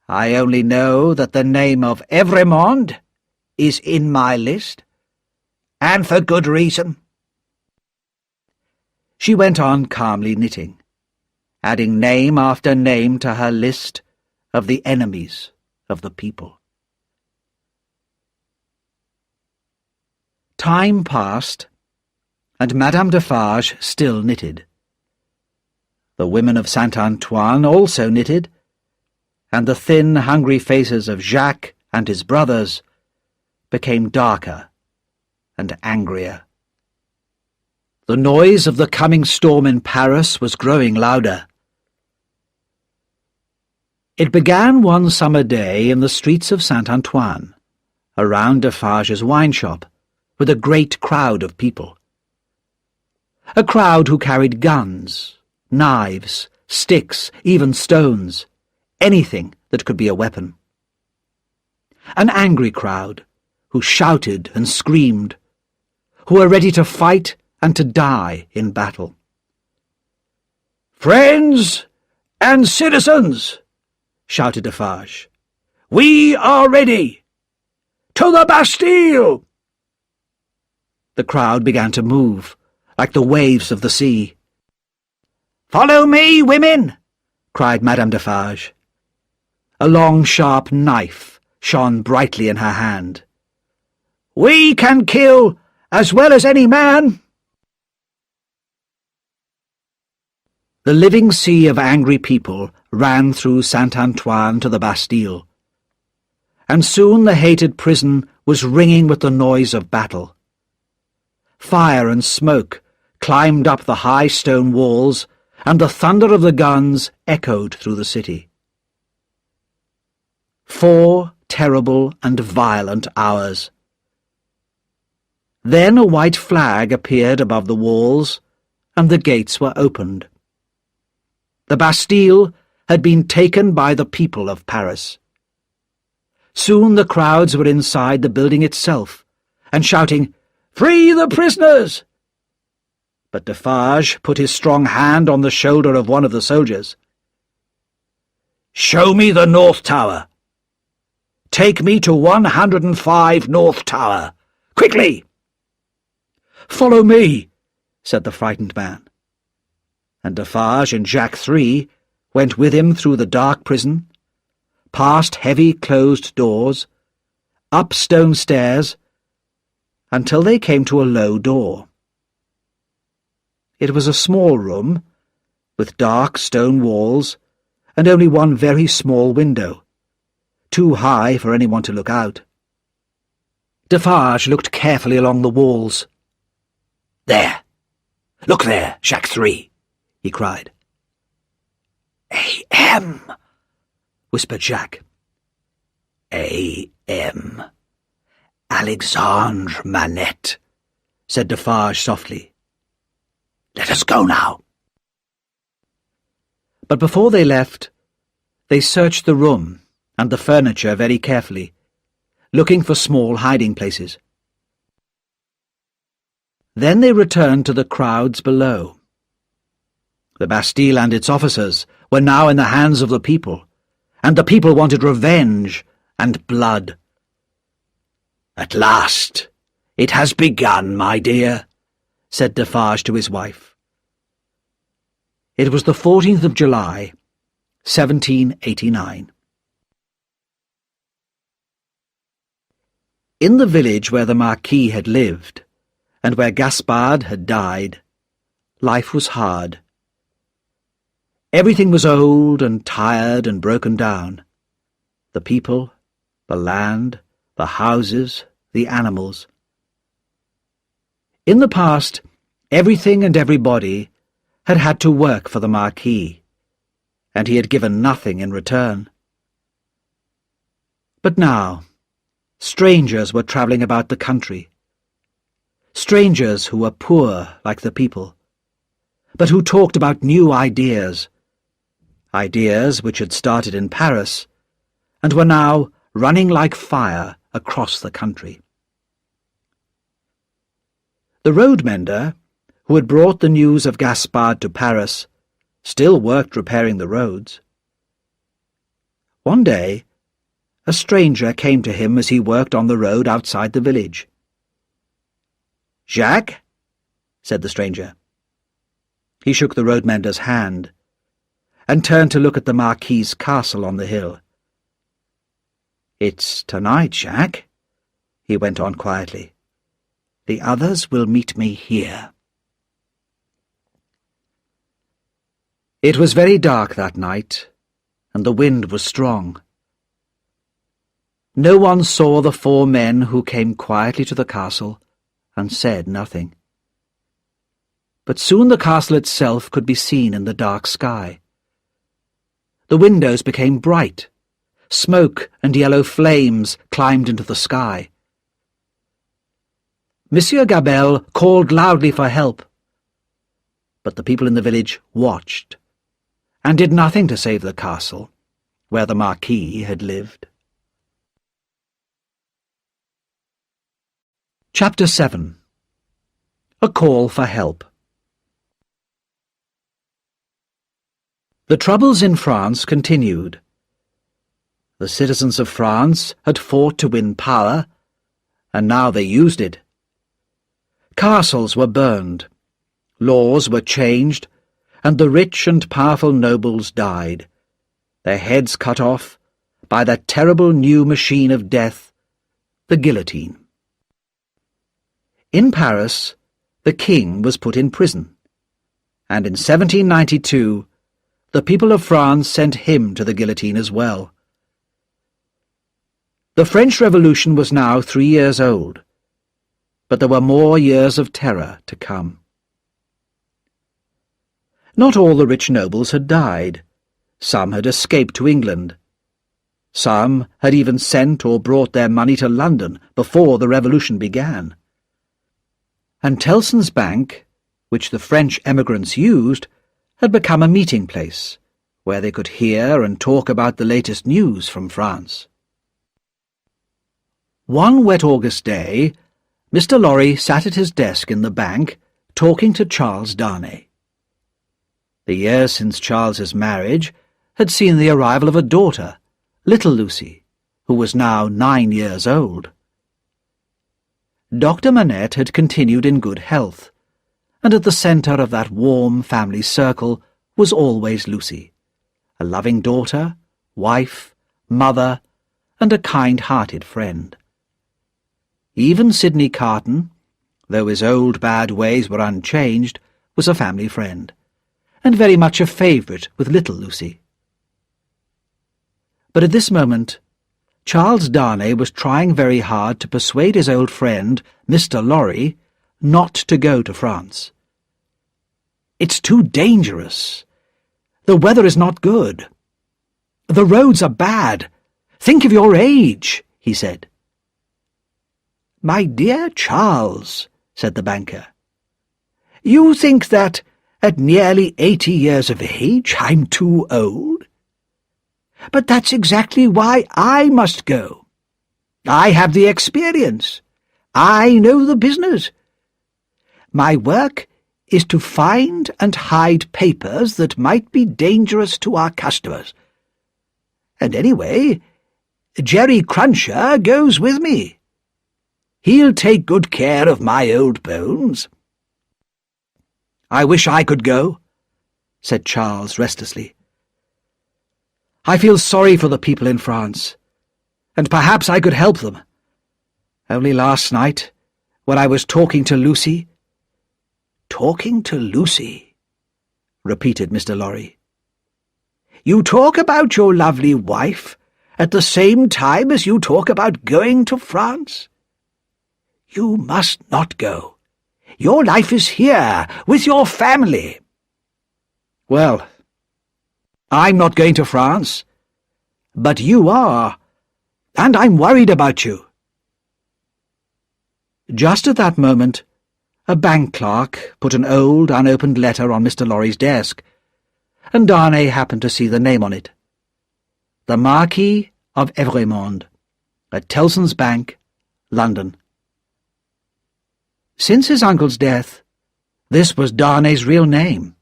"I only know that the name of Evrémonde is in my list, and for good reason." She went on calmly knitting, adding name after name to her list of the enemies of the people. Time passed, and Madame Defarge still knitted. The women of Saint-Antoine also knitted, and the thin, hungry faces of Jacques and his brothers became darker and angrier. The noise of the coming storm in Paris was growing louder. It began one summer day in the streets of Saint-Antoine, around Defarge's wine shop, with a great crowd of people. A crowd who carried guns, knives, sticks, even stones, anything that could be a weapon. An angry crowd who shouted and screamed, who were ready to fight and to die in battle. "Friends and citizens," shouted Defarge, "we are ready! To the Bastille!" The crowd began to move, like the waves of the sea. "Follow me, women!" cried Madame Defarge. A long, sharp knife shone brightly in her hand. "We can kill as well as any man!" The living sea of angry people ran through Saint-Antoine to the Bastille, and soon the hated prison was ringing with the noise of battle. Fire and smoke climbed up the high stone walls, and the thunder of the guns echoed through the city. 4 terrible and violent hours. Then a white flag appeared above the walls, and the gates were opened. The Bastille had been taken by the people of Paris. Soon the crowds were inside the building itself, and shouting, "Free the prisoners!" But Defarge put his strong hand on the shoulder of one of the soldiers. "Show me the North Tower. Take me to 105 North Tower. Quickly!" "Follow me," said the frightened man. And Defarge and Jacques III went with him through the dark prison, past heavy closed doors, up stone stairs, until they came to a low door. It was a small room, with dark stone walls, and only one very small window, too high for anyone to look out. Defarge looked carefully along the walls. "There! Look there, Jacques III!" he cried. "A.M., whispered Jacques. "A.M. Alexandre Manette," said Defarge softly. "Let us go now." But before they left, they searched the room and the furniture very carefully, looking for small hiding places. Then they returned to the crowds below. The Bastille and its officers were now in the hands of the people, and the people wanted revenge and blood. "At last it has begun, my dear," said Defarge to his wife. It was the 14th of July, 1789. In the village where the Marquis had lived, and where Gaspard had died, life was hard. Everything was old and tired and broken down. The people, the land, the houses, the animals. In the past, everything and everybody had had to work for the Marquis, and he had given nothing in return. But now, strangers were travelling about the country. Strangers who were poor like the people, but who talked about new ideas, ideas which had started in Paris and were now running like fire across the country. The road mender, who had brought the news of Gaspard to Paris, still worked repairing the roads. One day, a stranger came to him as he worked on the road outside the village. "Jacques?" said the stranger. He shook the road mender's hand and turned to look at the Marquis's castle on the hill. "It's tonight, Jacques," he went on quietly. "The others will meet me here." It was very dark that night, and the wind was strong. No one saw the 4 men who came quietly to the castle and said nothing. But soon the castle itself could be seen in the dark sky. The windows became bright. Smoke and yellow flames climbed into the sky. Monsieur Gabelle called loudly for help, but the people in the village watched and did nothing to save the castle where the Marquis had lived. Chapter 7. A Call for Help. The troubles in France continued. The citizens of France had fought to win power, and now they used it. Castles were burned, laws were changed, and the rich and powerful nobles died, their heads cut off by that terrible new machine of death, the guillotine. In Paris, the king was put in prison, and in 1792 the people of France sent him to the guillotine as well. The French Revolution was now 3 years old, but there were more years of terror to come. Not all the rich nobles had died. Some had escaped to England. Some had even sent or brought their money to London before the Revolution began. And Tellson's Bank, which the French emigrants used, had become a meeting place where they could hear and talk about the latest news from France. One wet August day, Mr. Lorry sat at his desk in the bank talking to Charles Darnay. The year since Charles's marriage had seen the arrival of a daughter, little Lucy, who was now 9 years old. Dr. Manette had continued in good health, and at the centre of that warm family circle was always Lucy, a loving daughter, wife, mother, and a kind-hearted friend. Even Sidney Carton, though his old bad ways were unchanged, was a family friend, and very much a favourite with little Lucy. But at this moment, Charles Darnay was trying very hard to persuade his old friend, Mr. Lorry, not to go to France. "It's too dangerous. The weather is not good. The roads are bad. Think of your age," he said. "My dear Charles," said the banker, "you think that, at nearly 80 years of age, I'm too old? But that's exactly why I must go. I have the experience. I know the business. My work is to find and hide papers that might be dangerous to our customers. And anyway, Jerry Cruncher goes with me. He'll take good care of my old bones." "I wish I could go," said Charles restlessly. "I feel sorry for the people in France, and perhaps I could help them. Only last night, when I was talking to Lucy—" "Talking to Lucy," repeated Mr. Lorry. You talk about your lovely wife at the same time as you talk about going to France? You must not go. Your life is here, with your family. Well, I'm not going to France, but you are, and I'm worried about you. Just at that moment, a bank clerk put an old, unopened letter on Mr. Lorry's desk, and Darnay happened to see the name on it. The Marquis of Evrémonde, at Tellson's Bank, London. Since his uncle's death, this was Darnay's real name.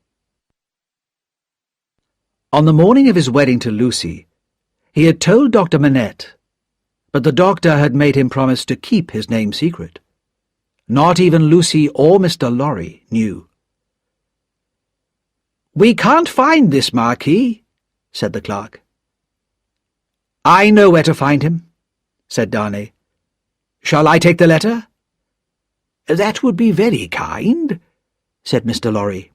On the morning of his wedding to Lucy, he had told Dr. Manette, but the doctor had made him promise to keep his name secret. Not even Lucy or Mr. Lorry knew. "We can't find this Marquis," said the clerk. "I know where to find him," said Darnay. "Shall I take the letter?" "That would be very kind," said Mr. Lorry.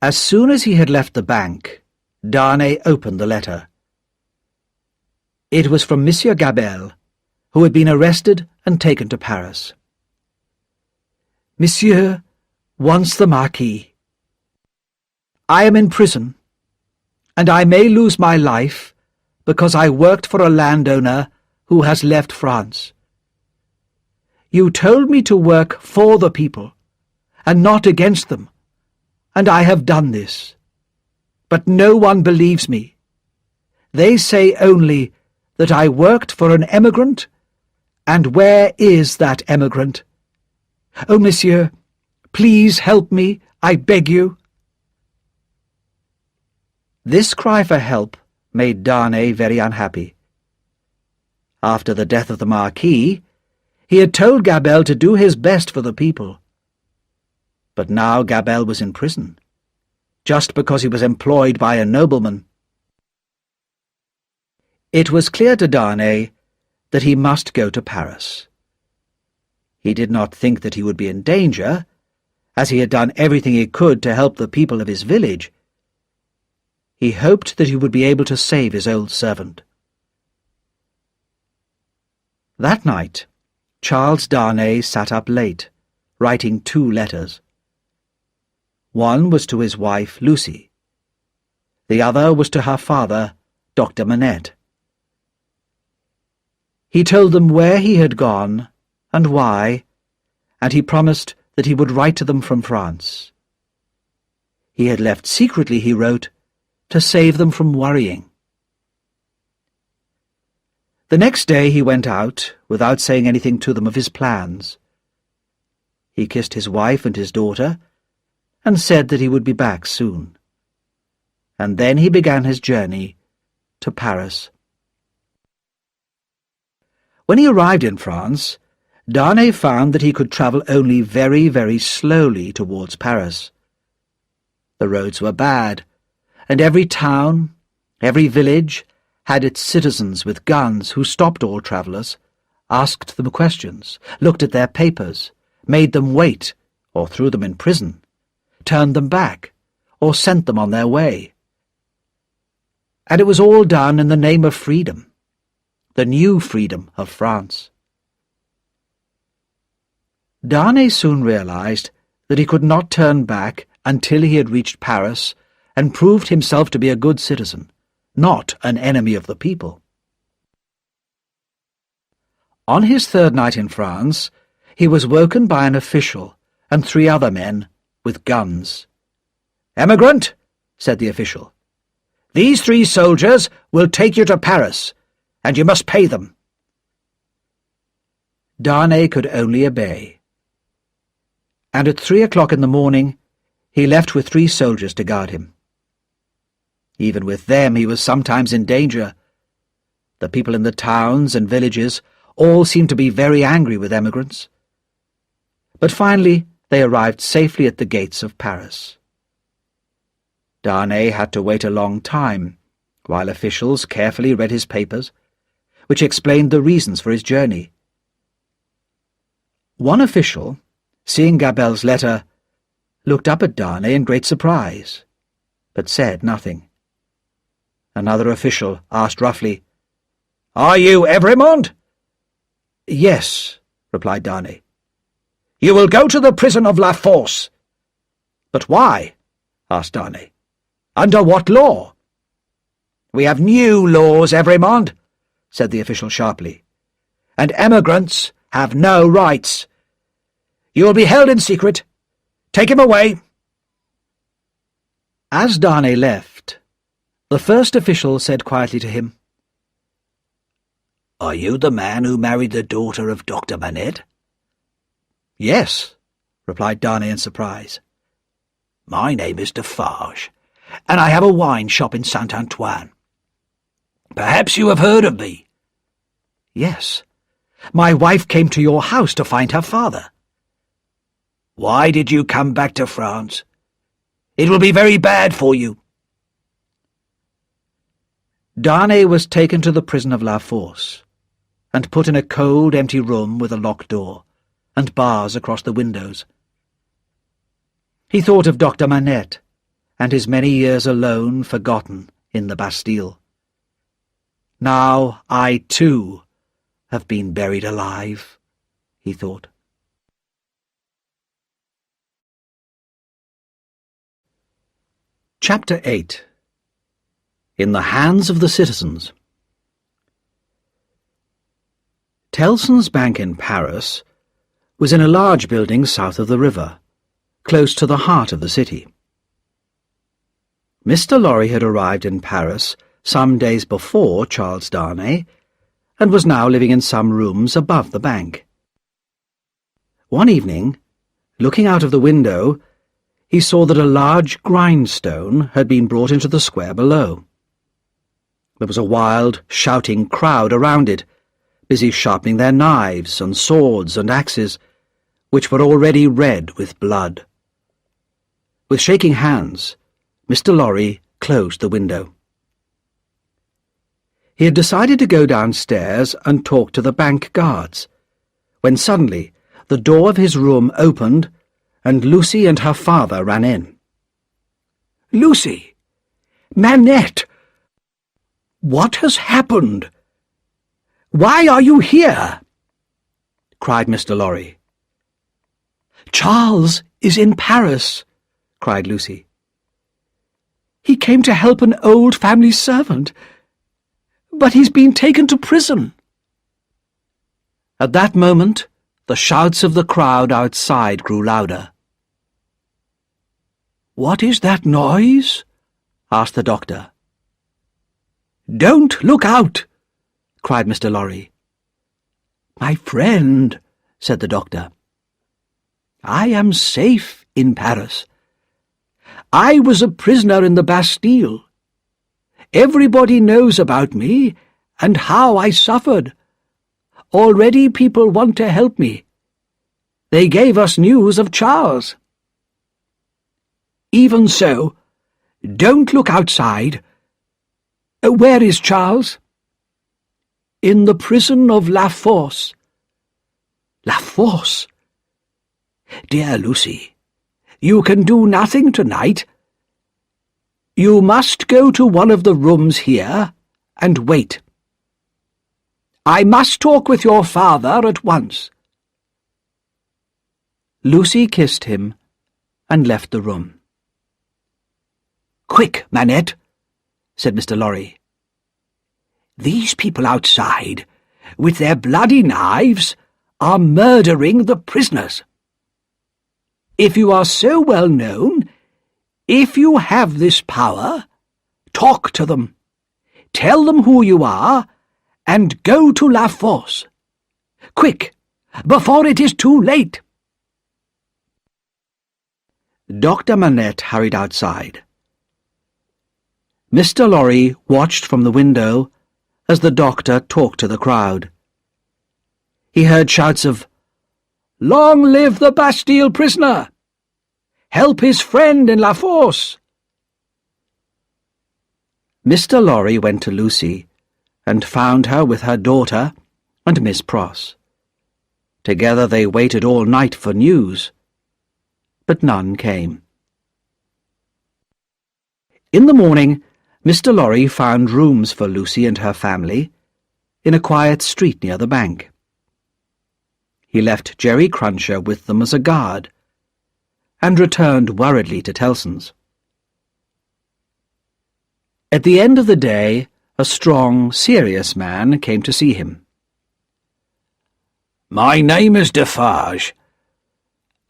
As soon as he had left the bank, Darnay opened the letter. It was from Monsieur Gabelle, who had been arrested and taken to Paris. "Monsieur wants the Marquis. I am in prison, and I may lose my life because I worked for a landowner who has left France. You told me to work for the people, and not against them, and I have done this. But no one believes me. They say only that I worked for an emigrant, and where is that emigrant? Oh, monsieur, please help me, I beg you." This cry for help made Darnay very unhappy. After the death of the Marquis, he had told Gabelle to do his best for the people. But now Gabelle was in prison, just because he was employed by a nobleman. It was clear to Darnay that he must go to Paris. He did not think that he would be in danger, as he had done everything he could to help the people of his village. He hoped that he would be able to save his old servant. That night, Charles Darnay sat up late, writing 2 letters. One was to his wife, Lucy. The other was to her father, Dr. Manette. He told them where he had gone and why, and he promised that he would write to them from France. He had left secretly, he wrote, to save them from worrying. The next day he went out, without saying anything to them of his plans. He kissed his wife and his daughter, and said that he would be back soon. And then he began his journey to Paris. When he arrived in France, Darnay found that he could travel only very, very slowly towards Paris. The roads were bad, and every town, every village, had its citizens with guns who stopped all travellers, asked them questions, looked at their papers, made them wait, or threw them in prison, turned them back, or sent them on their way. And it was all done in the name of freedom, the new freedom of France. Darnay soon realized that he could not turn back until he had reached Paris and proved himself to be a good citizen, not an enemy of the people. On his 3rd night in France, he was woken by an official and 3 other men with guns. "Emigrant," said the official, "these 3 soldiers will take you to Paris, and you must pay them." Darnay could only obey, and at 3 o'clock in the morning he left with 3 soldiers to guard him. Even with them he was sometimes in danger. The people in the towns and villages all seemed to be very angry with emigrants. But finally they arrived safely at the gates of Paris. Darnay had to wait a long time, while officials carefully read his papers, which explained the reasons for his journey. One official, seeing Gabelle's letter, looked up at Darnay in great surprise. but said nothing. Another official asked roughly, "Are you Evremond?" "Yes," replied Darnay. "You will go to the prison of La Force." "But why?" asked Darnay. "Under what law?" "We have new laws, Evremond," said the official sharply, "and emigrants have no rights. You will be held in secret. Take him away." As Darnay left, the first official said quietly to him, "Are you the man who married the daughter of Dr. Manette?" "Yes," replied Darnay in surprise. "My name is Defarge, and I have a wine shop in Saint-Antoine. Perhaps you have heard of me." "Yes. My wife came to your house to find her father." "Why did you come back to France? It will be very bad for you." Darnay was taken to the prison of La Force, and put in a cold, empty room with a locked door, and bars across the windows. He thought of Dr. Manette, and his many years alone forgotten in the Bastille. "Now I, too, have been buried alive," he thought. Chapter 8. In the Hands of the Citizens. Tellson's Bank in Paris was in a large building south of the river, close to the heart of the city. Mr. Lorry had arrived in Paris some days before Charles Darnay, and was now living in some rooms above the bank. One evening, looking out of the window, he saw that a large grindstone had been brought into the square below. There was a wild, shouting crowd around it, busy sharpening their knives and swords and axes, which were already red with blood. With shaking hands, Mr. Lorry closed the window. He had decided to go downstairs and talk to the bank guards, when suddenly the door of his room opened, and Lucy and her father ran in. "Lucy! Manette! What has happened? Why are you here?" cried Mr. Lorry. "Charles is in Paris," cried Lucy. "He came to help an old family servant, but he's been taken to prison." At that moment, the shouts of the crowd outside grew louder. "What is that noise?" asked the doctor. "Don't look out!" cried Mr. Lorry. "My friend," said the doctor, "I am safe in Paris. I was a prisoner in the Bastille. Everybody knows about me and how I suffered. Already people want to help me. They gave us news of Charles. Even so, don't look outside. Where is Charles?" "In the prison of La Force." "La Force? Dear Lucy, you can do nothing tonight. You must go to one of the rooms here and wait. I must talk with your father at once." Lucy kissed him and left the room. "Quick, Manette," said Mr. Lorry. "These people outside, with their bloody knives, are murdering the prisoners. If you are so well known, if you have this power, talk to them. Tell them who you are, and go to La Force. Quick, before it is too late." Dr. Manette hurried outside. Mr. Lorry watched from the window as the doctor talked to the crowd. He heard shouts of, "Long live the Bastille prisoner! Help his friend in La Force!" Mr. Lorry went to Lucy and found her with her daughter and Miss Pross. Together they waited all night for news, but none came. In the morning, Mr. Lorry found rooms for Lucy and her family in a quiet street near the bank. He left Jerry Cruncher with them as a guard and returned worriedly to Tellson's. At the end of the day, a strong, serious man came to see him. "My name is Defarge.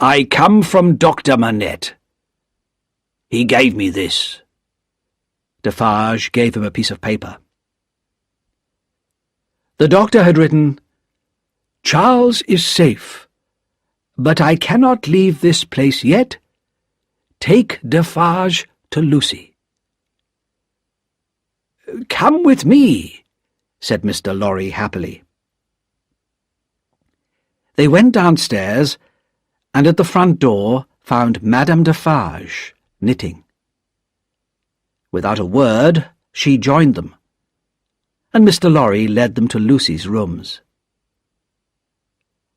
I come from Dr. Manette. He gave me this." Defarge gave him a piece of paper. The doctor had written, "Charles is safe, but I cannot leave this place yet. Take Defarge to Lucy." "Come with me," said Mr. Lorry happily. They went downstairs, and at the front door found Madame Defarge knitting. Without a word, she joined them, and Mr. Lorry led them to Lucy's rooms.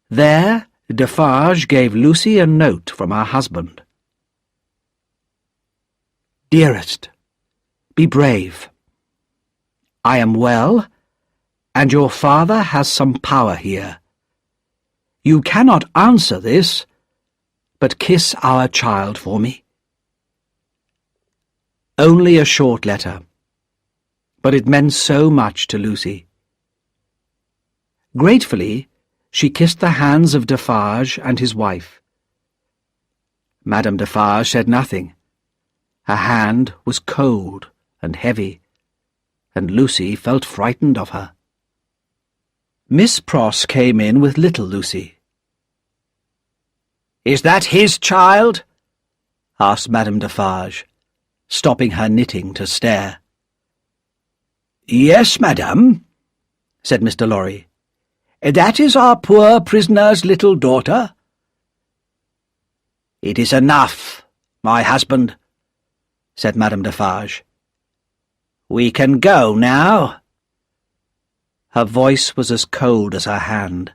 There, Defarge gave Lucy a note from her husband. "Dearest, be brave. I am well, and your father has some power here. You cannot answer this, but kiss our child for me." Only a short letter, but it meant so much to Lucy. Gratefully, she kissed the hands of Defarge and his wife. Madame Defarge said nothing. Her hand was cold and heavy, and Lucy felt frightened of her. Miss Pross came in with little Lucy. "Is that his child?" asked Madame Defarge, stopping her knitting to stare. "Yes, madame," said Mr. Lorry. "That is our poor prisoner's little daughter." "It is enough, my husband," said Madame Defarge. "We can go now." Her voice was as cold as her hand.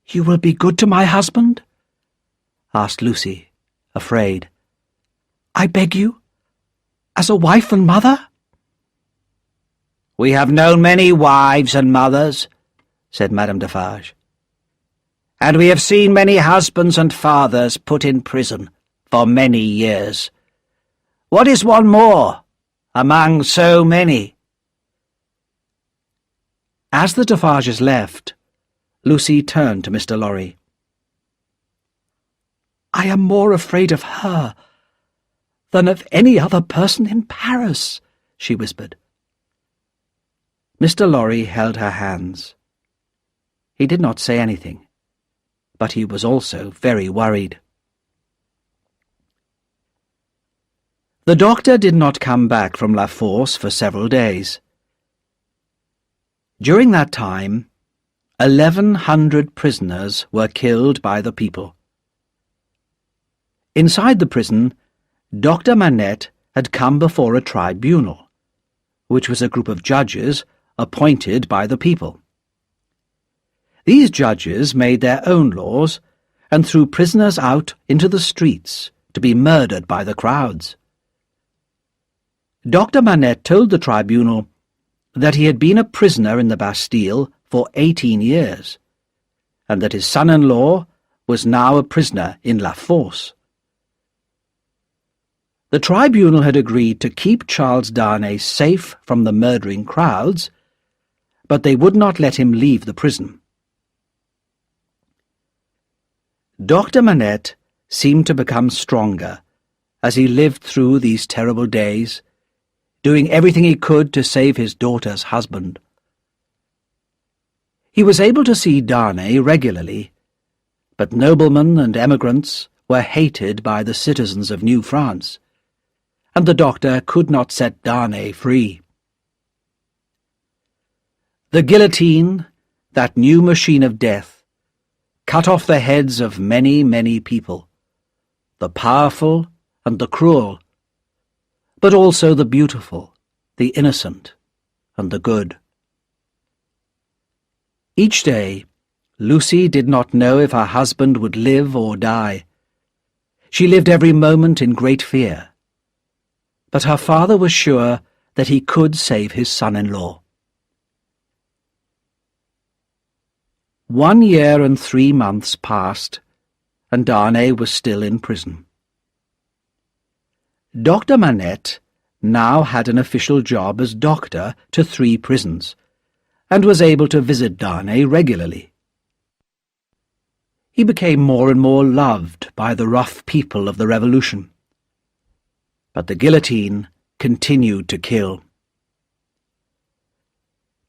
"You will be good to my husband?" asked Lucy, afraid. "I beg you, as a wife and mother?" "We have known many wives and mothers," said Madame Defarge, "and we have seen many husbands and fathers put in prison for many years. What is one more among so many?" As the Defarges left, Lucy turned to Mr. Lorry. "I am more afraid of her than of any other person in Paris," she whispered. Mr. Lorry held her hands. He did not say anything, but he was also very worried. The doctor did not come back from La Force for several days. During that time, 1,100 prisoners were killed by the people. Inside the prison, Dr. Manette had come before a tribunal, which was a group of judges appointed by the people. These judges made their own laws and threw prisoners out into the streets to be murdered by the crowds. Dr. Manette told the tribunal that he had been a prisoner in the Bastille for 18 years, and that his son-in-law was now a prisoner in La Force. The tribunal had agreed to keep Charles Darnay safe from the murdering crowds, but they would not let him leave the prison. Dr. Manette seemed to become stronger as he lived through these terrible days, doing everything he could to save his daughter's husband. He was able to see Darnay regularly, but noblemen and emigrants were hated by the citizens of New France, and the doctor could not set Darnay free. The guillotine, that new machine of death, cut off the heads of many, many people, the powerful and the cruel, but also the beautiful, the innocent, and the good. Each day, Lucy did not know if her husband would live or die. She lived every moment in great fear, but her father was sure that he could save his son-in-law. 1 year and 3 months passed, and Darnay was still in prison. Dr. Manette now had an official job as doctor to 3 prisons, and was able to visit Darnay regularly. He became more and more loved by the rough people of the Revolution. But the guillotine continued to kill.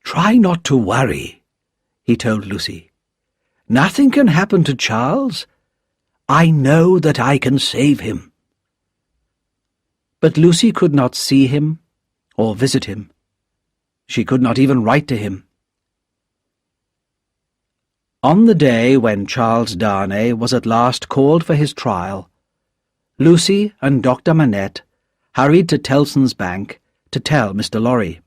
"Try not to worry," he told Lucy. "Nothing can happen to Charles. I know that I can save him." But Lucy could not see him or visit him. She could not even write to him. On the day when Charles Darnay was at last called for his trial, Lucy and Dr. Manette hurried to Tellson's Bank to tell Mr. Lorry.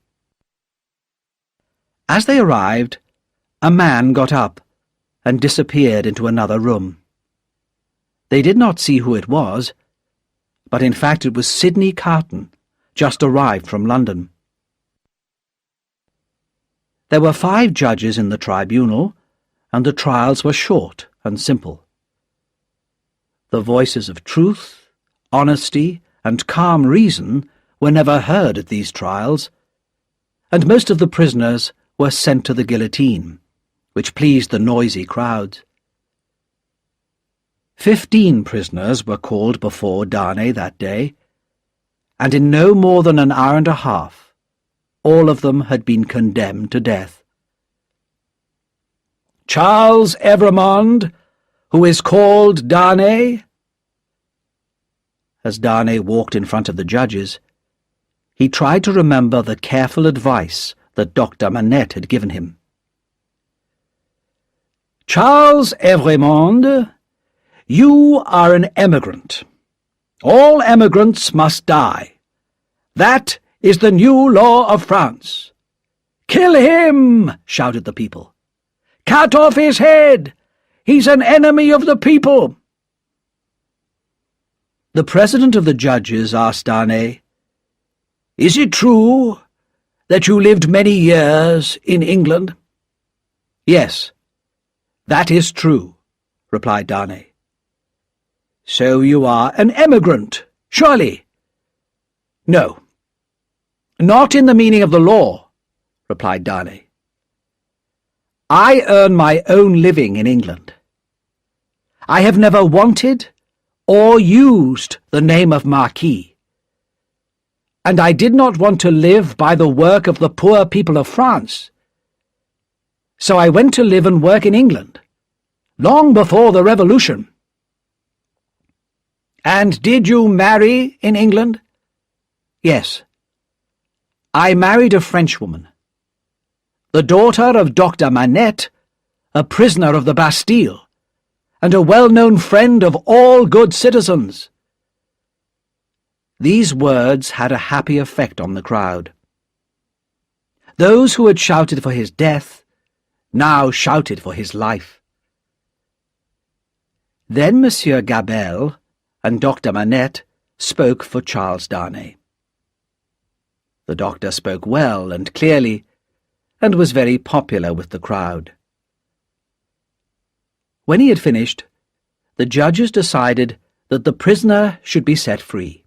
As they arrived, a man got up and disappeared into another room. They did not see who it was, but in fact it was Sidney Carton, just arrived from London. There were 5 judges in the tribunal, and the trials were short and simple. The voices of truth, honesty, and calm reason were never heard at these trials, and most of the prisoners were sent to the guillotine, which pleased the noisy crowds. 15 prisoners were called before Darnay that day, and in no more than an hour and a half, all of them had been condemned to death. "Charles Evrémonde, who is called Darnay." As Darnay walked in front of the judges, he tried to remember the careful advice that Dr. Manette had given him. "Charles Evrémonde, you are an emigrant. All emigrants must die. That is the new law of France." "Kill him!" shouted the people. "Cut off his head! He's an enemy of the people!" The president of the judges asked Darnay, "Is it true that you lived many years in England?" "Yes, that is true," replied Darnay. "So you are an emigrant, surely?" "No, not in the meaning of the law," replied Darnay. "I earn my own living in England. I have never wanted or used the name of Marquis, and I did not want to live by the work of the poor people of France. So I went to live and work in England, long before the Revolution." "And did you marry in England?" "Yes. I married a Frenchwoman, the daughter of Dr. Manette, a prisoner of the Bastille, and a well-known friend of all good citizens." These words had a happy effect on the crowd. Those who had shouted for his death now shouted for his life. Then Monsieur Gabelle and Dr. Manette spoke for Charles Darnay. The doctor spoke well and clearly, and was very popular with the crowd. When he had finished, the judges decided that the prisoner should be set free,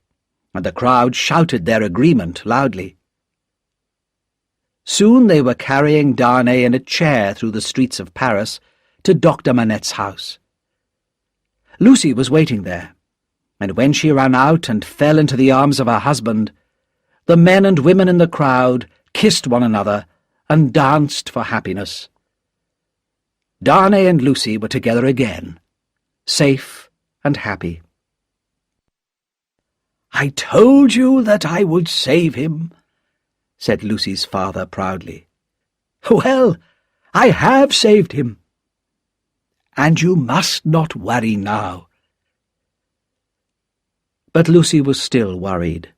and the crowd shouted their agreement loudly. Soon they were carrying Darnay in a chair through the streets of Paris to Dr. Manette's house. Lucy was waiting there, and when she ran out and fell into the arms of her husband, the men and women in the crowd kissed one another and danced for happiness. Darnay and Lucy were together again, safe and happy. "I told you that I would save him," said Lucy's father proudly. "Well, I have saved him. And you must not worry now." But Lucy was still worried.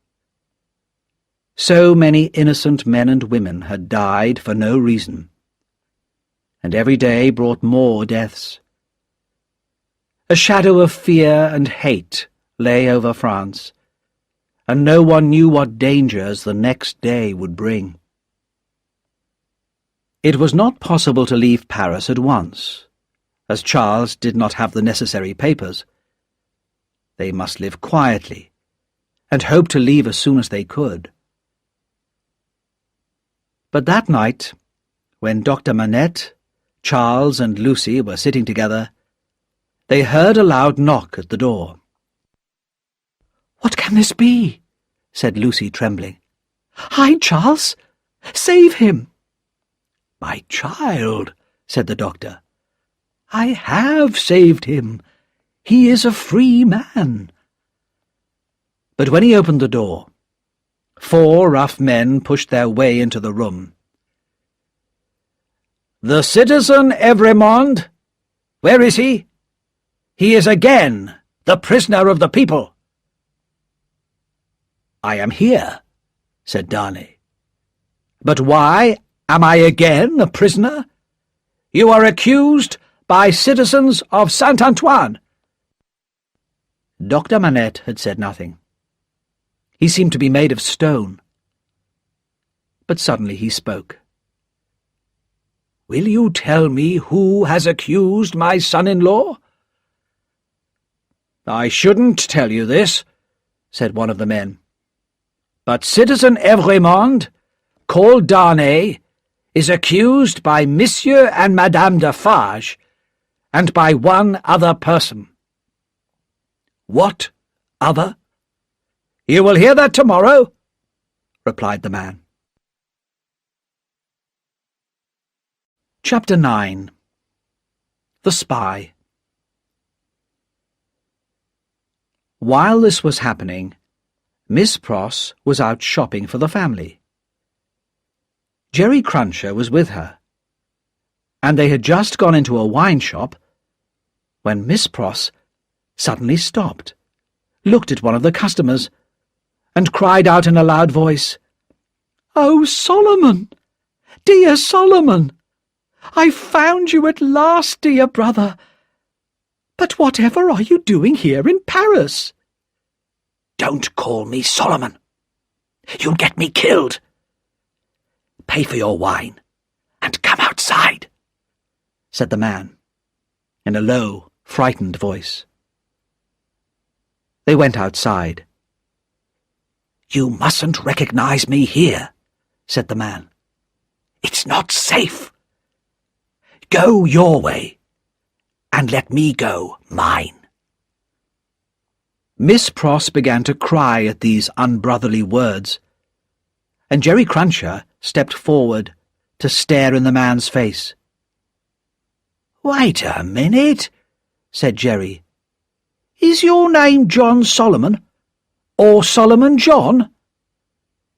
So many innocent men and women had died for no reason, and every day brought more deaths. A shadow of fear and hate lay over France, and no one knew what dangers the next day would bring. It was not possible to leave Paris at once, as Charles did not have the necessary papers. They must live quietly, and hope to leave as soon as they could. But that night, when Dr. Manette, Charles, and Lucy were sitting together, they heard a loud knock at the door. "What can this be?" said Lucy, trembling. "Hide Charles! Save him!" "My child," said the doctor, "I have saved him. He is a free man." But when he opened the door, 4 rough men pushed their way into the room. "The citizen Evrémonde, where is he? He is again the prisoner of the people." "I am here," said Darnay. "But why am I again a prisoner? You are accused by citizens of Saint-Antoine." Dr. Manette had said nothing. He seemed to be made of stone. But suddenly he spoke. "Will you tell me who has accused my son-in-law?" "I shouldn't tell you this," said one of the men. "But Citizen Evrémonde, called Darnay, is accused by Monsieur and Madame Defarge, and by one other person." "What other?" "You will hear that tomorrow," replied the man. Chapter 9. The Spy. While this was happening, Miss Pross was out shopping for the family. Jerry Cruncher was with her, and they had just gone into a wine shop when Miss Pross suddenly stopped, looked at one of the customers, and cried out in a loud voice, "Oh, Solomon! Dear Solomon! I've found you at last, dear brother! But whatever are you doing here in Paris?" "Don't call me Solomon. You'll get me killed. Pay for your wine, and come outside," said the man, in a low, frightened voice. They went outside. "You mustn't recognize me here," said the man. "It's not safe. Go your way, and let me go mine." Miss Pross began to cry at these unbrotherly words, and Jerry Cruncher stepped forward to stare in the man's face. "Wait a minute," said Jerry. "Is your name John Solomon, or Solomon John?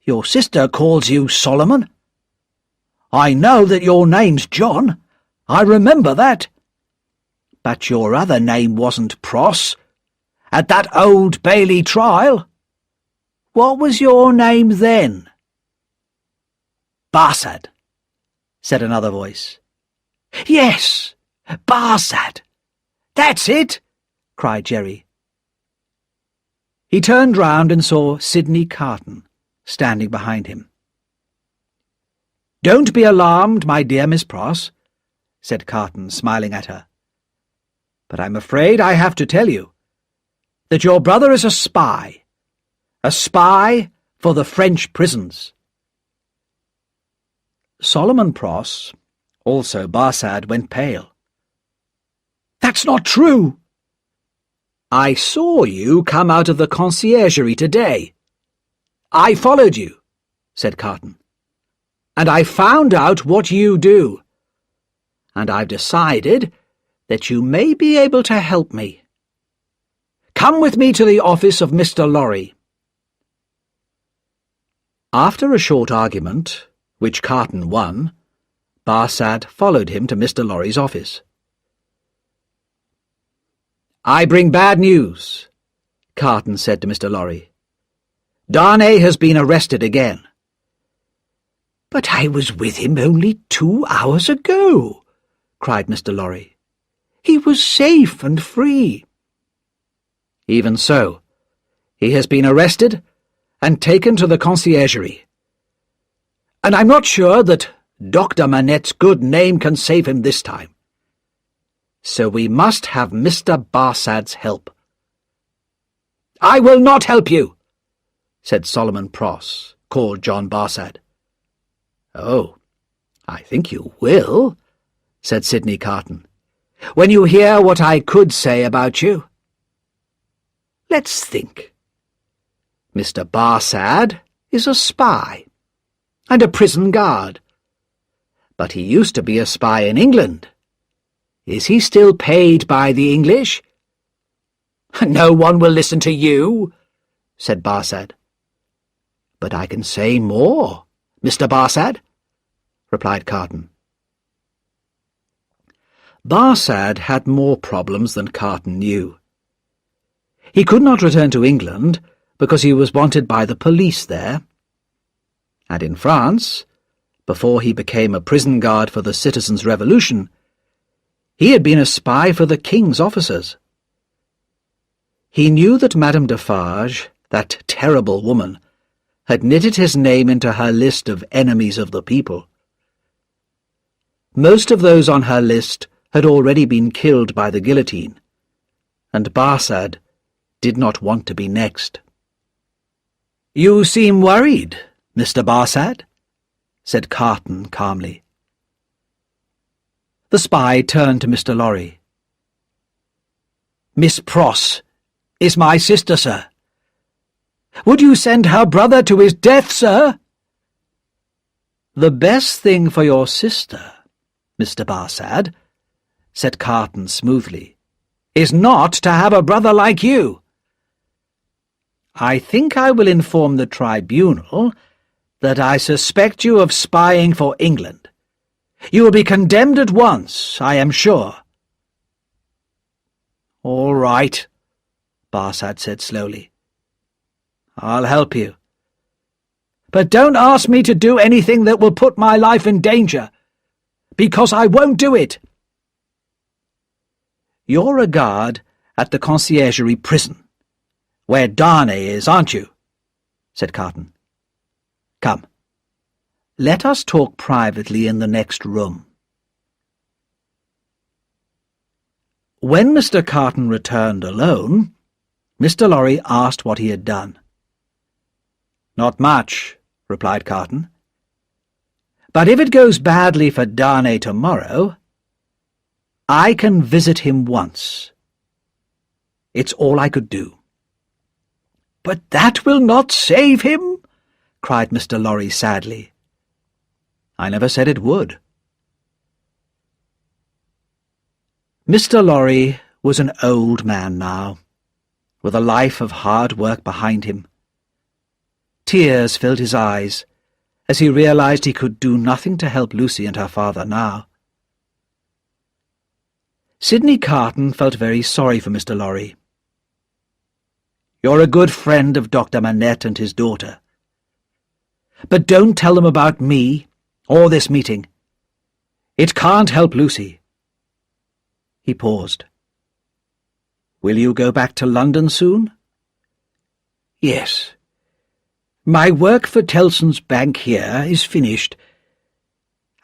Your sister calls you Solomon. I know that your name's John. I remember that. But your other name wasn't Pross, at that Old Bailey trial. What was your name then?" "Barsad," said another voice. "Yes, Barsad. That's it," cried Jerry. He turned round and saw Sidney Carton standing behind him. "Don't be alarmed, my dear Miss Pross," said Carton, smiling at her. "But I'm afraid I have to tell you that your brother is a spy for the French prisons." Solomon Pross, also Barsad, went pale. "That's not true." "I saw you come out of the conciergerie today. I followed you," said Carton, "and I found out what you do, and I've decided that you may be able to help me. Come with me to the office of Mr. Lorry." After a short argument, which Carton won, Barsad followed him to Mr. Lorry's office. "I bring bad news," Carton said to Mr. Lorry. "Darnay has been arrested again." "But I was with him only 2 hours ago," cried Mr. Lorry. "He was safe and free." "Even so, he has been arrested and taken to the conciergerie. And I'm not sure that Dr. Manette's good name can save him this time. So we must have Mr. Barsad's help." "I will not help you," said Solomon Pross, called John Barsad. "Oh, I think you will," said Sidney Carton, "when you hear what I could say about you. Let's think. Mr. Barsad is a spy, and a prison guard. But he used to be a spy in England. Is he still paid by the English?" "No one will listen to you," said Barsad. "But I can say more, Mr. Barsad," replied Carton. Barsad had more problems than Carton knew. He could not return to England because he was wanted by the police there. And in France, before he became a prison guard for the Citizens' Revolution, he had been a spy for the King's officers. He knew that Madame Defarge, that terrible woman, had knitted his name into her list of enemies of the people. Most of those on her list had already been killed by the guillotine, and Barsad did not want to be next. "You seem worried, Mr. Barsad," said Carton calmly. The spy turned to Mr. Lorry. "Miss Pross is my sister, sir. Would you send her brother to his death, sir?" "The best thing for your sister, Mr. Barsad," said Carton smoothly, "is not to have a brother like you. I think I will inform the tribunal that I suspect you of spying for England. You will be condemned at once, I am sure." "All right," Barsad said slowly. "I'll help you. But don't ask me to do anything that will put my life in danger, because I won't do it." "You're a guard at the conciergerie prison, where Darnay is, aren't you?" said Carton. "Come, let us talk privately in the next room." When Mr. Carton returned alone, Mr. Lorry asked what he had done. "Not much," replied Carton. "But if it goes badly for Darnay tomorrow, I can visit him once. It's all I could do." "But that will not save him," cried Mr. Lorry sadly. "I never said it would." Mr. Lorry was an old man now, with a life of hard work behind him. Tears filled his eyes as he realized he could do nothing to help Lucy and her father now. Sidney Carton felt very sorry for Mr. Lorry. "You're a good friend of Dr. Manette and his daughter. But don't tell them about me or this meeting. It can't help Lucy." He paused. "Will you go back to London soon?" "Yes. My work for Tellson's Bank here is finished.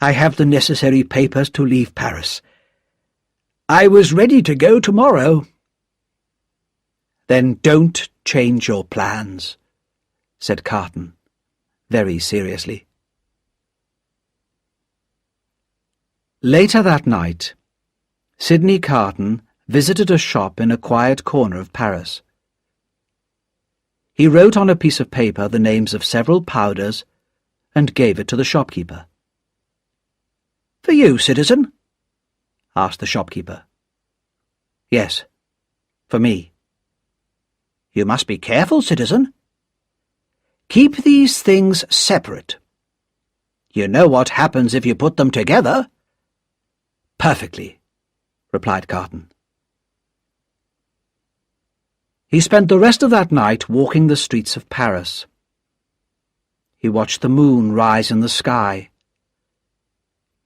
I have the necessary papers to leave Paris. I was ready to go tomorrow." "Then don't change your plans," said Carton, very seriously. Later that night, Sidney Carton visited a shop in a quiet corner of Paris. He wrote on a piece of paper the names of several powders and gave it to the shopkeeper. "For you, citizen?" asked the shopkeeper. "Yes, for me." "You must be careful, citizen. Keep these things separate. You know what happens if you put them together." "Perfectly," replied Carton. He spent the rest of that night walking the streets of Paris. He watched the moon rise in the sky.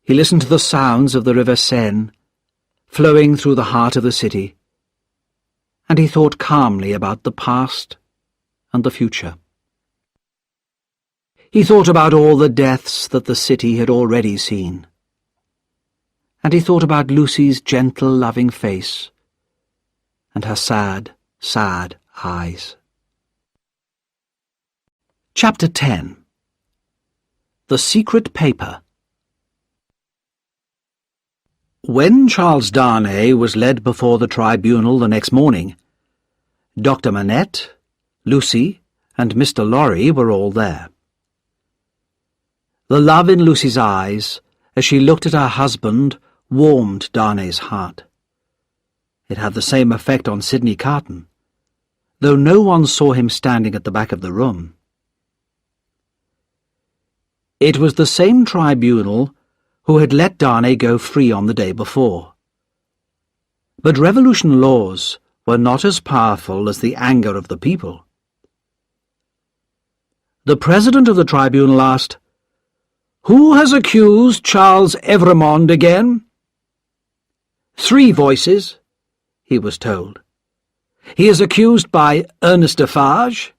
He listened to the sounds of the River Seine, flowing through the heart of the city, and he thought calmly about the past and the future. He thought about all the deaths that the city had already seen. And he thought about Lucy's gentle, loving face and her sad, sad eyes. Chapter 10. The Secret Paper. When Charles Darnay was led before the tribunal the next morning, Dr. Manette, Lucy, and Mr. Lorry were all there. The love in Lucy's eyes, as she looked at her husband, warmed Darnay's heart. It had the same effect on Sidney Carton, though no one saw him standing at the back of the room. It was the same tribunal who had let Darnay go free on the day before. But revolution laws were not as powerful as the anger of the people. The president of the tribunal asked, "Who has accused Charles Evrémonde again?" 3 voices, he was told. He is accused by Ernest Defarge,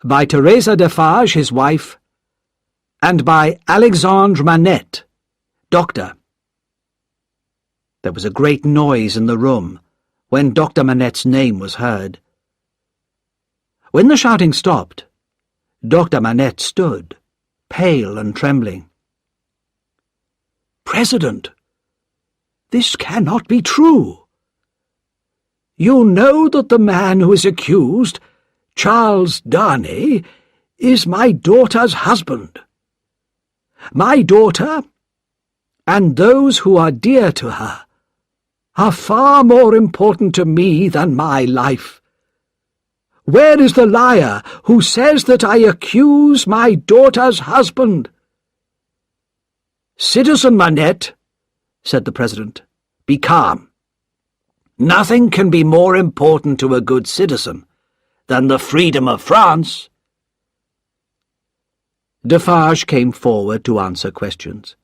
by Teresa Defarge, his wife, and by Alexandre Manette, doctor. There was a great noise in the room when Dr. Manette's name was heard. When the shouting stopped, Dr. Manette stood, pale and trembling. "President, this cannot be true. You know that the man who is accused, Charles Darnay, is my daughter's husband. My daughter, and those who are dear to her, are far more important to me than my life. Where is the liar who says that I accuse my daughter's husband?" "Citizen Manette," said the president, "be calm. Nothing can be more important to a good citizen than the freedom of France." Defarge came forward to answer questions.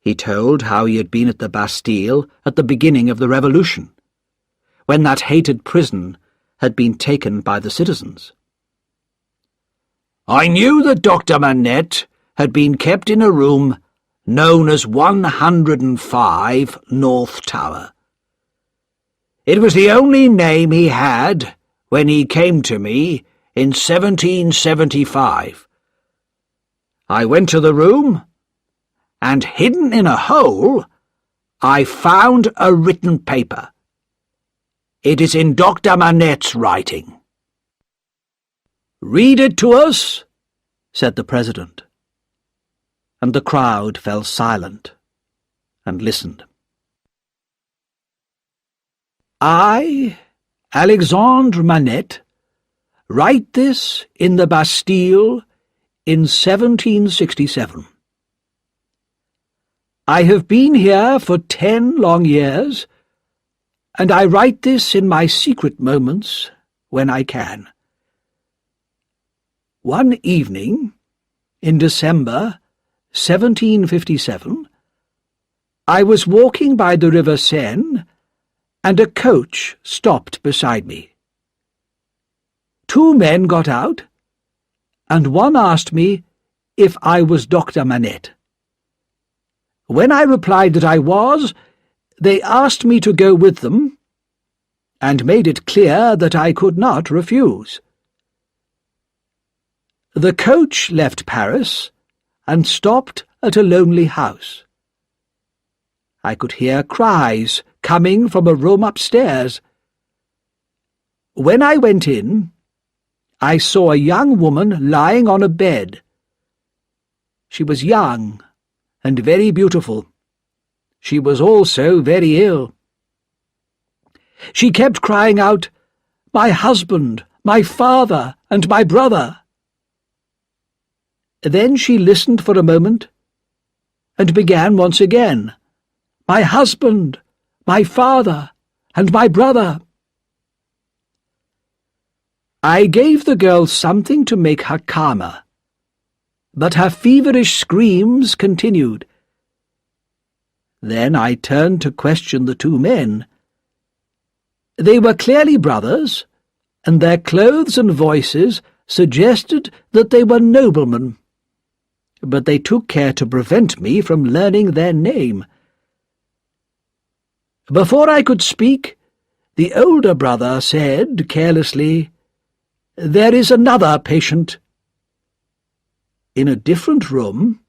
He told how he had been at the Bastille at the beginning of the Revolution, when that hated prison had been taken by the citizens. "I knew that Dr. Manette had been kept in a room known as 105 North Tower. It was the only name he had when he came to me in 1775. I went to the room, and hidden in a hole, I found a written paper. It is in Dr. Manette's writing." "Read it to us," said the president. And the crowd fell silent and listened. "I, Alexandre Manette, write this in the Bastille in 1767. I have been here for 10 long years, and I write this in my secret moments when I can. One evening, in December 1757, I was walking by the river Seine, and a coach stopped beside me. 2 men got out, and one asked me if I was Dr. Manette. When I replied that I was, they asked me to go with them, and made it clear that I could not refuse. The coach left Paris and stopped at a lonely house. I could hear cries coming from a room upstairs. When I went in, I saw a young woman lying on a bed. She was young and very beautiful. She was also very ill. She kept crying out, 'My husband, my father, and my brother.' Then she listened for a moment, and began once again, 'My husband, my father, and my brother.' I gave the girl something to make her calmer, but her feverish screams continued. Then I turned to question the 2 men. They were clearly brothers, and their clothes and voices suggested that they were noblemen, but they took care to prevent me from learning their name. Before I could speak, the older brother said carelessly, "There is another patient." In a different room,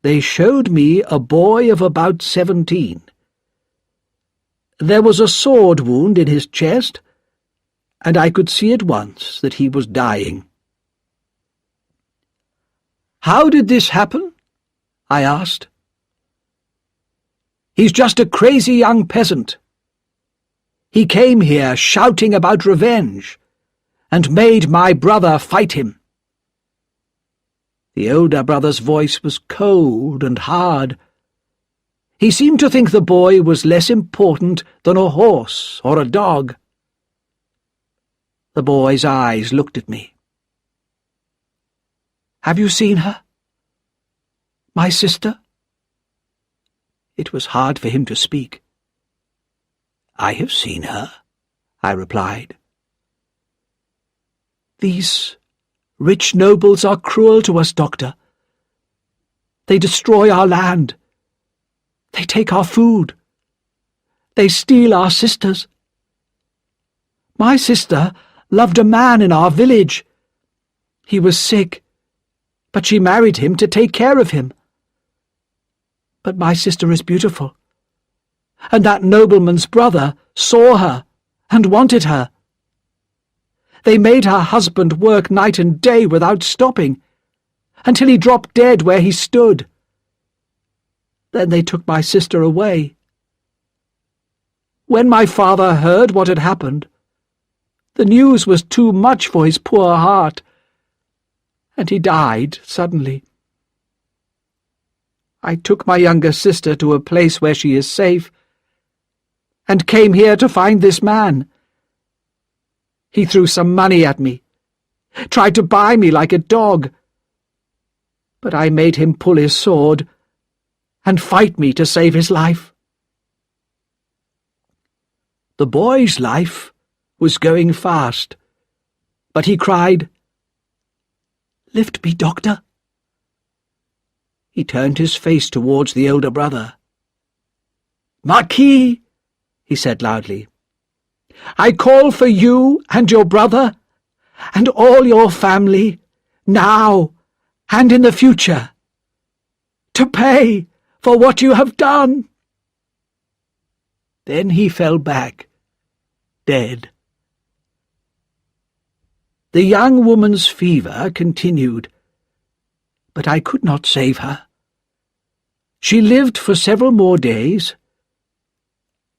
they showed me a boy of about 17. There was a sword wound in his chest, and I could see at once that he was dying. "How did this happen?" I asked. "He's just a crazy young peasant. He came here shouting about revenge, and made my brother fight him." The older brother's voice was cold and hard. He seemed to think the boy was less important than a horse or a dog. The boy's eyes looked at me. "Have you seen her? My sister?" It was hard for him to speak. "I have seen her," I replied. "These rich nobles are cruel to us, Doctor. They destroy our land. They take our food. They steal our sisters. My sister loved a man in our village. He was sick, but she married him to take care of him. But my sister is beautiful, and that nobleman's brother saw her and wanted her. They made her husband work night and day without stopping, until he dropped dead where he stood. Then they took my sister away. When my father heard what had happened, the news was too much for his poor heart, and he died suddenly. I took my younger sister to a place where she is safe, and came here to find this man. He threw some money at me, tried to buy me like a dog, but I made him pull his sword and fight me to save his life." The boy's life was going fast, but he cried, "Lift me, Doctor." He turned his face towards the older brother. "Marquis," he said loudly, "I call for you and your brother and all your family, now and in the future, to pay for what you have done." Then he fell back, dead. The young woman's fever continued, but I could not save her. She lived for several more days,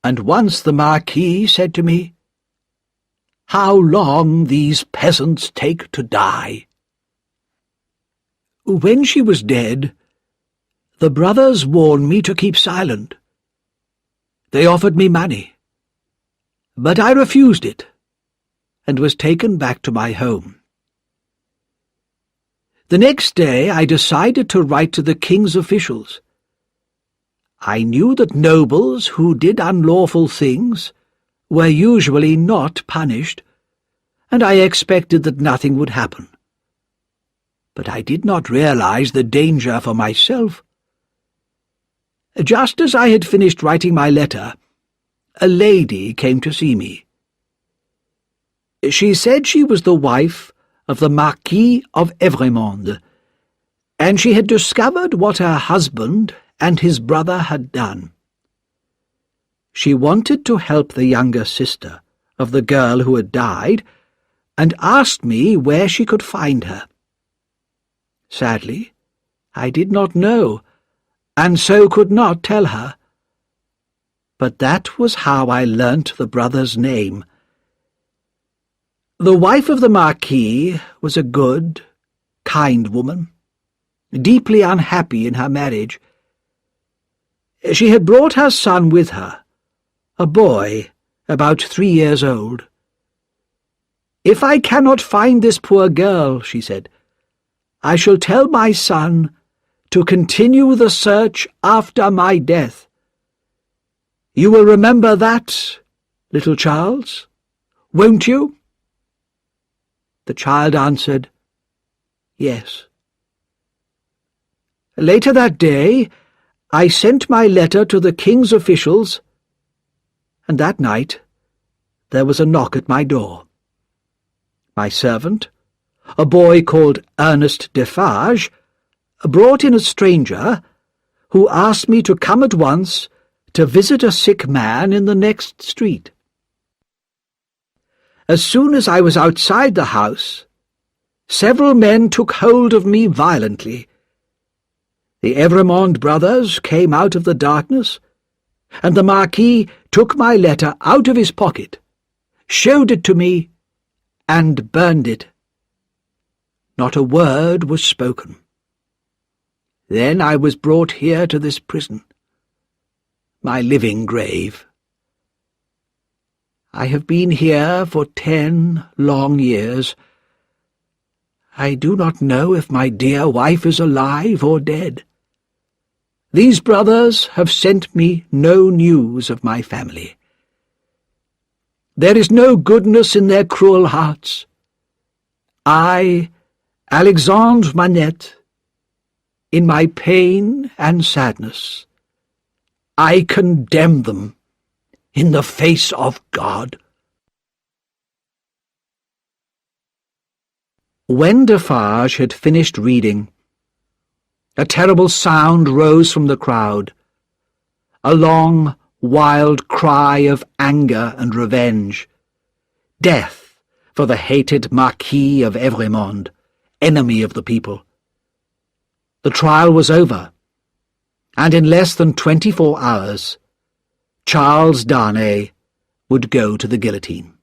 and once the Marquis said to me, "How long these peasants take to die." When she was dead, the brothers warned me to keep silent. They offered me money, but I refused it, and was taken back to my home. The next day I decided to write to the king's officials. I knew that nobles who did unlawful things were usually not punished, and I expected that nothing would happen. But I did not realize the danger for myself. Just as I had finished writing my letter, a lady came to see me. She said she was the wife of the Marquis of Evrémonde, and she had discovered what her husband and his brother had done. She wanted to help the younger sister of the girl who had died, and asked me where she could find her. Sadly, I did not know, and so could not tell her. But that was how I learnt the brother's name. The wife of the Marquis was a good, kind woman, deeply unhappy in her marriage. She had brought her son with her, a boy about 3 years old. "If I cannot find this poor girl," she said, "I shall tell my son to continue the search after my death. You will remember that, little Charles, won't you?" The child answered, "Yes." Later that day, I sent my letter to the king's officials, and that night there was a knock at my door. My servant, a boy called Ernest Defarge, brought in a stranger who asked me to come at once to visit a sick man in the next street. As soon as I was outside the house, several men took hold of me violently. The Evremond brothers came out of the darkness, and the Marquis took my letter out of his pocket, showed it to me, and burned it. Not a word was spoken. Then I was brought here to this prison, my living grave. I have been here for 10 long years. I do not know if my dear wife is alive or dead. These brothers have sent me no news of my family. There is no goodness in their cruel hearts. I, Alexandre Manette, in my pain and sadness, I condemn them in the face of God. When Defarge had finished reading, a terrible sound rose from the crowd, a long, wild cry of anger and revenge. Death for the hated Marquis of Evremond, enemy of the people. The trial was over, and in less than 24 hours, Charles Darnay would go to the guillotine.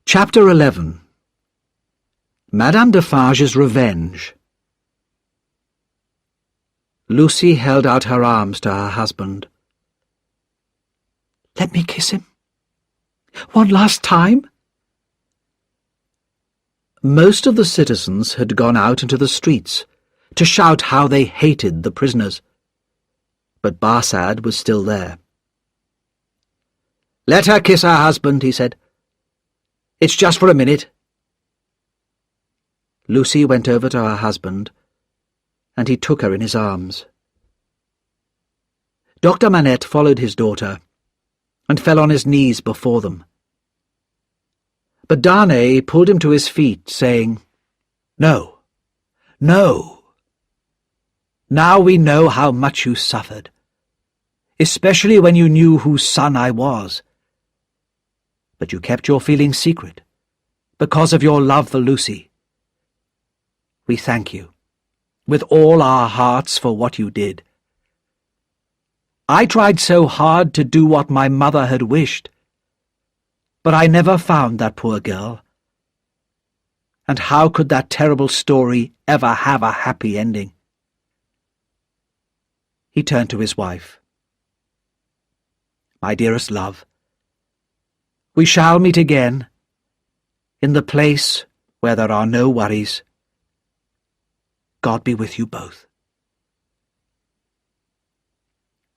Chapter 11. Madame Defarge's Revenge. Lucy held out her arms to her husband. "Let me kiss him. One last time." Most of the citizens had gone out into the streets to shout how they hated the prisoners, but Barsad was still there. "Let her kiss her husband," he said. "It's just for a minute." Lucy went over to her husband, and he took her in his arms. Dr. Manette followed his daughter, and fell on his knees before them. But Darnay pulled him to his feet, saying, "No, no. Now we know how much you suffered, especially when you knew whose son I was. But you kept your feelings secret, because of your love for Lucy. We thank you, with all our hearts, for what you did. I tried so hard to do what my mother had wished, but I never found that poor girl. And how could that terrible story ever have a happy ending?" He turned to his wife. "My dearest love, we shall meet again, in the place where there are no worries. God be with you both."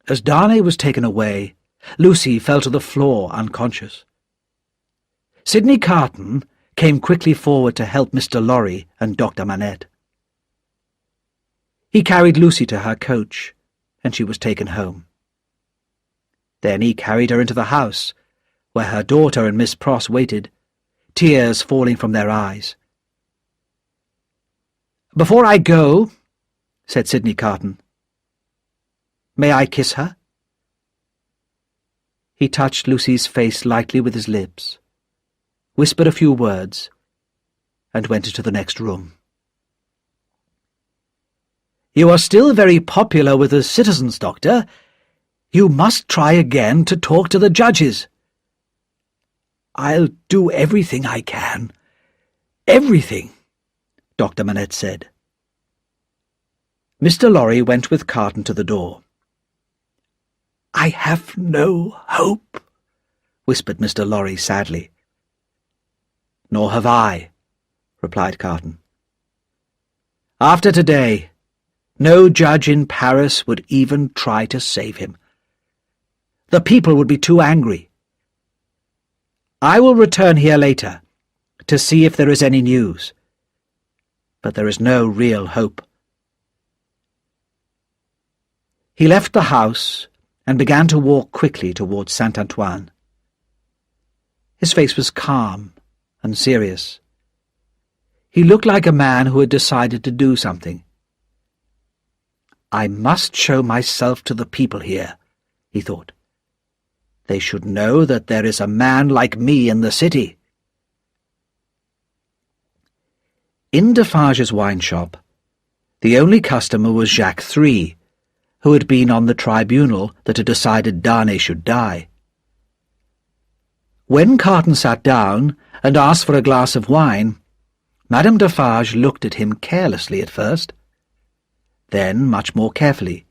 As Darnay was taken away, Lucy fell to the floor unconscious. Sidney Carton came quickly forward to help Mr. Lorry and Dr. Manette. He carried Lucy to her coach, and she was taken home. Then he carried her into the house, where her daughter and Miss Pross waited, tears falling from their eyes. "Before I go," said Sidney Carton, "may I kiss her?" He touched Lucy's face lightly with his lips, whispered a few words, and went into the next room. "You are still very popular with the citizens, Doctor. You must try again to talk to the judges." "I'll do everything I can. Everything," Dr. Manette said. Mr. Lorry went with Carton to the door. "I have no hope," whispered Mr. Lorry sadly. "Nor have I," replied Carton. "After today, no judge in Paris would even try to save him. The people would be too angry. I will return here later to see if there is any news. But there is no real hope. He left the house and began to walk quickly towards Saint-Antoine. His face was calm and serious. He looked like a man who had decided to do something. I must show myself to the people here, he thought. They should know that there is a man like me in the city. In Defarge's wine shop, the only customer was Jacques III, who had been on the tribunal that had decided Darnay should die. When Carton sat down and asked for a glass of wine, Madame Defarge looked at him carelessly at first, then much more carefully.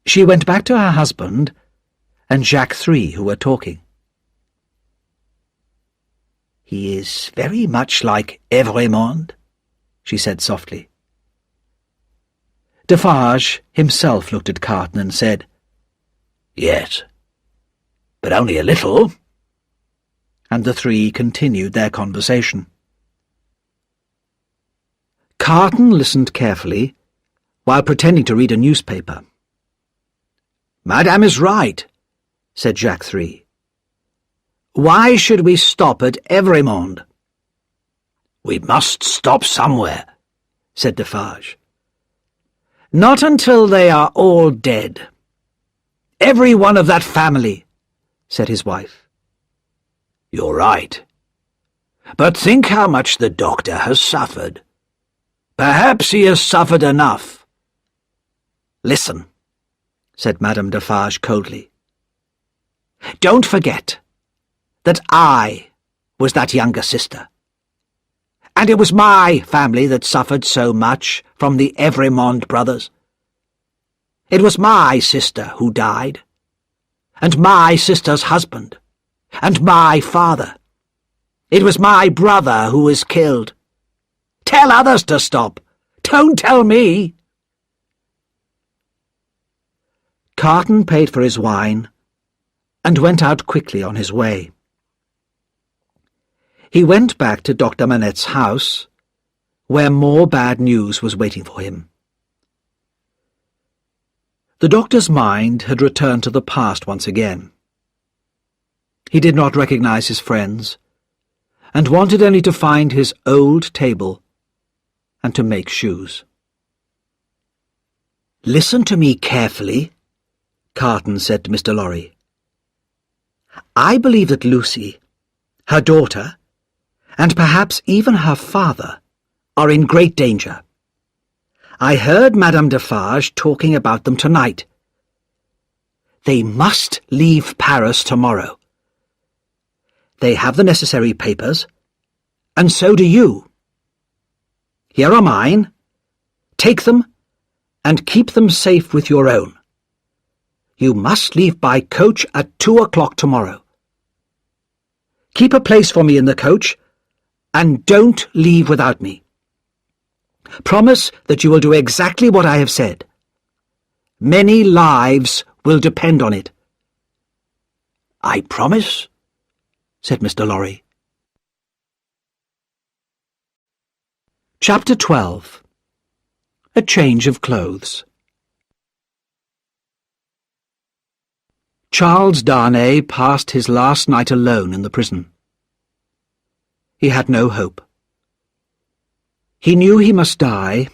She went back to her husband and Jacques III, who were talking. "He is very much like Evrémonde," she said softly. Defarge himself looked at Carton and said, "Yes, but only a little," and the three continued their conversation. Carton listened carefully, while pretending to read a newspaper. "Madame is right," said Jacques III. "Why should we stop at Evrémonde?" "We must stop somewhere," said Defarge. "Not until they are all dead. Every one of that family," said his wife. "You're right. But think how much the doctor has suffered. Perhaps he has suffered enough." "Listen," said Madame Defarge coldly. "Don't forget that I was that younger sister. And it was my family that suffered so much from the Evrémonde brothers. It was my sister who died, and my sister's husband, and my father. It was my brother who was killed. Tell others to stop. Don't tell me." Carton paid for his wine and went out quickly on his way. He went back to Dr. Manette's house, where more bad news was waiting for him. The doctor's mind had returned to the past once again. He did not recognize his friends, and wanted only to find his old table and to make shoes. "Listen to me carefully," Carton said to Mr. Lorry. "I believe that Lucy, her daughter, and perhaps even her father, are in great danger. I heard Madame Defarge talking about them tonight. They must leave Paris tomorrow. They have the necessary papers, and so do you. Here are mine. Take them, and keep them safe with your own. You must leave by coach at 2 o'clock tomorrow. Keep a place for me in the coach, and don't leave without me. Promise that you will do exactly what I have said. Many lives will depend on it." "I promise," said Mr. Lorry. Chapter 12. A Change of Clothes. Charles Darnay passed his last night alone in the prison. He had no hope. He knew he must die,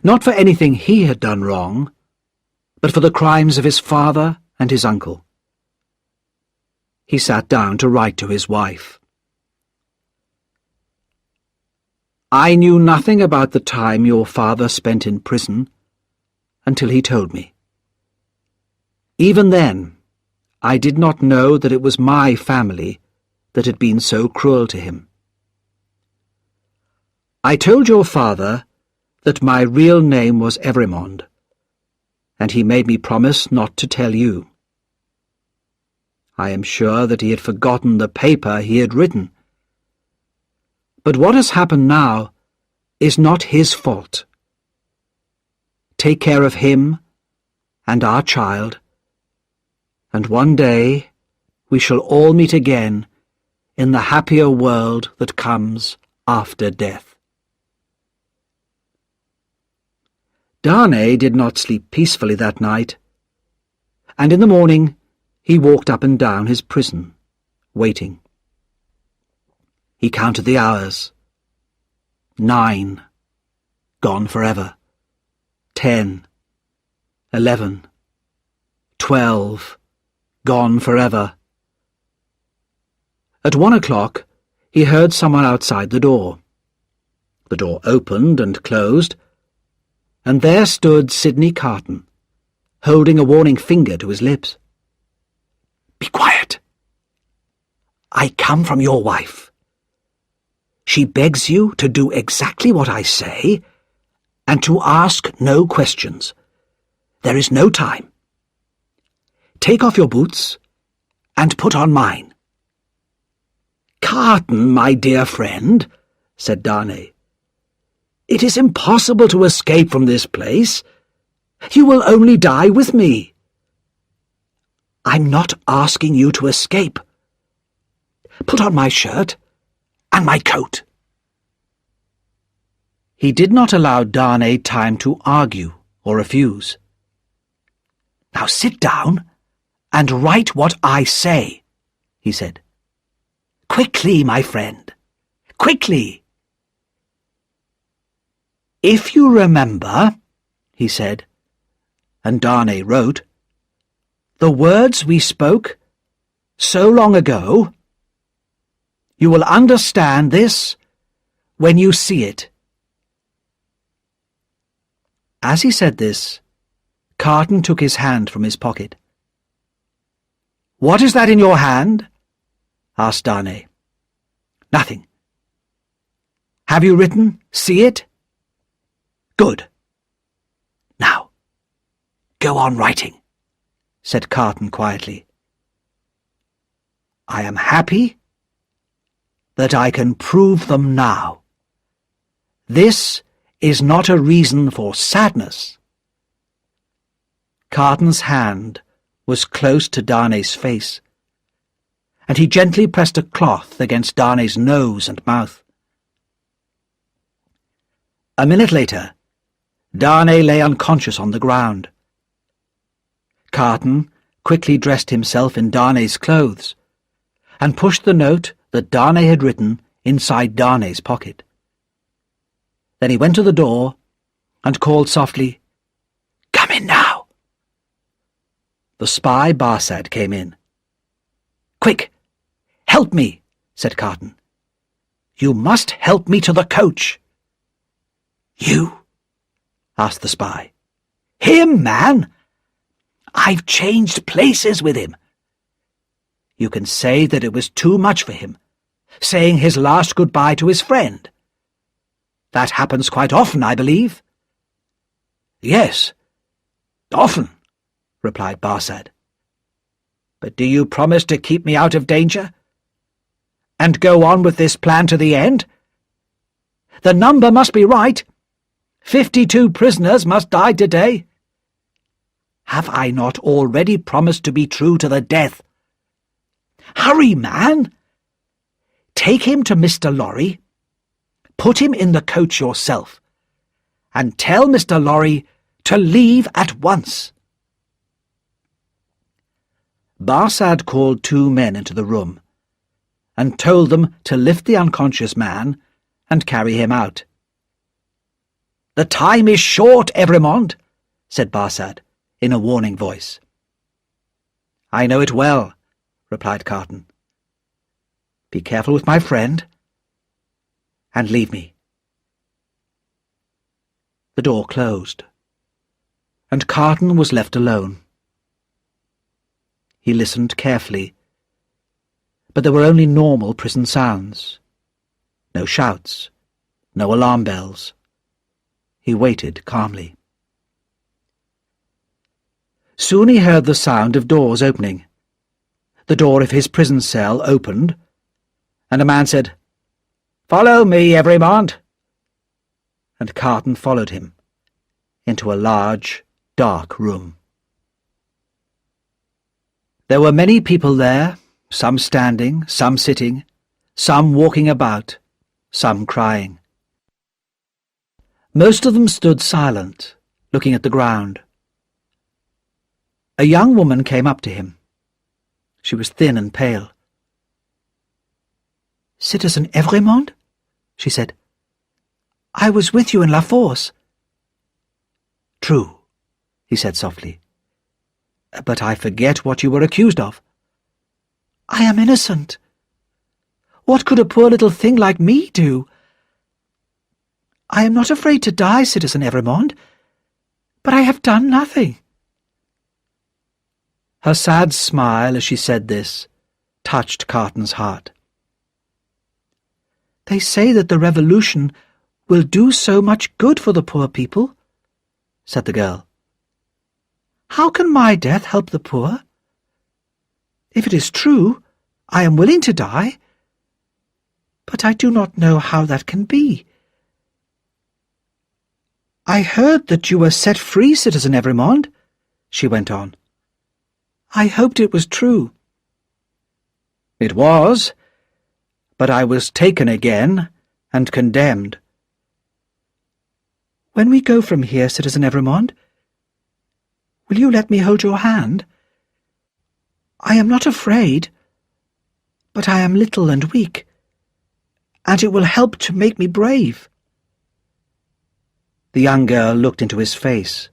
not for anything he had done wrong, but for the crimes of his father and his uncle. He sat down to write to his wife. "I knew nothing about the time your father spent in prison until he told me. Even then, I did not know that it was my family that had been so cruel to him. I told your father that my real name was Evrémonde, and he made me promise not to tell you. I am sure that he had forgotten the paper he had written. But what has happened now is not his fault. Take care of him and our child, and one day we shall all meet again in the happier world that comes after death. Darnay did not sleep peacefully that night, and in the morning he walked up and down his prison, waiting. He counted the hours. 9, gone forever. 10, 11, 12, gone forever. At 1 o'clock, he heard someone outside the door. The door opened and closed, and there stood Sidney Carton, holding a warning finger to his lips. "Be quiet. I come from your wife. She begs you to do exactly what I say and to ask no questions. There is no time. Take off your boots and put on mine." "Carton, my dear friend," said Darnay, "it is impossible to escape from this place. You will only die with me." "I'm not asking you to escape. Put on my shirt and my coat." He did not allow Darnay time to argue or refuse. "Now sit down and write what I say," he said. "Quickly, my friend, quickly." "If you remember," he said, and Darnay wrote, "the words we spoke so long ago, you will understand this when you see it." As he said this, Carton took his hand from his pocket. "What is that in your hand?" asked Darnay. "Nothing." "Have you written, 'See it'?" "Good. Now, go on writing," said Carton quietly. "I am happy that I can prove them now. This is not a reason for sadness." Carton's hand was close to Darnay's face, and he gently pressed a cloth against Darnay's nose and mouth. A minute later, Darnay lay unconscious on the ground. Carton quickly dressed himself in Darnay's clothes and pushed the note that Darnay had written inside Darnay's pocket. Then he went to the door and called softly, "Come in now." The spy Barsad came in. "Quick, help me," said Carton. "You must help me to the coach." "You?" asked the spy. "Him, man. I've changed places with him." "You can say that it was too much for him, saying his last goodbye to his friend. That happens quite often, I believe." "Yes, often," replied Barsad. "But do you promise to keep me out of danger? And go on with this plan to the end? The number must be right. 52 prisoners must die today. Have I not already promised to be true to the death? Hurry, man! Take him to Mr. Lorry, put him in the coach yourself, and tell Mr. Lorry to leave at once." Barsad called 2 men into the room and told them to lift the unconscious man and carry him out. "The time is short, Evremond," said Barsad in a warning voice. "I know it well," replied Carton. "Be careful with my friend, and leave me." The door closed, and Carton was left alone. He listened carefully, but there were only normal prison sounds. No shouts, no alarm bells. He waited calmly. Soon he heard the sound of doors opening. The door of his prison cell opened, and a man said, "Follow me, Evremond," and Carton followed him into a large, dark room. There were many people there, some standing, some sitting, some walking about, some crying. Most of them stood silent, looking at the ground. A young woman came up to him. She was thin and pale. "Citizen Evrémonde?" she said. "I was with you in La Force." "True," he said softly. "But I forget what you were accused of." "I am innocent. What could a poor little thing like me do?" "I am not afraid to die, Citizen Evrémonde, but I have done nothing." Her sad smile as she said this touched Carton's heart. "They say that the revolution will do so much good for the poor people," said the girl. "How can my death help the poor? If it is true, I am willing to die, but I do not know how that can be." "I heard that you were set free, Citizen Evrémonde," she went on. "I hoped it was true." "It was, but I was taken again and condemned." "When we go from here, Citizen Evrémonde, will you let me hold your hand? I am not afraid, but I am little and weak, and it will help to make me brave." The young girl looked into his face,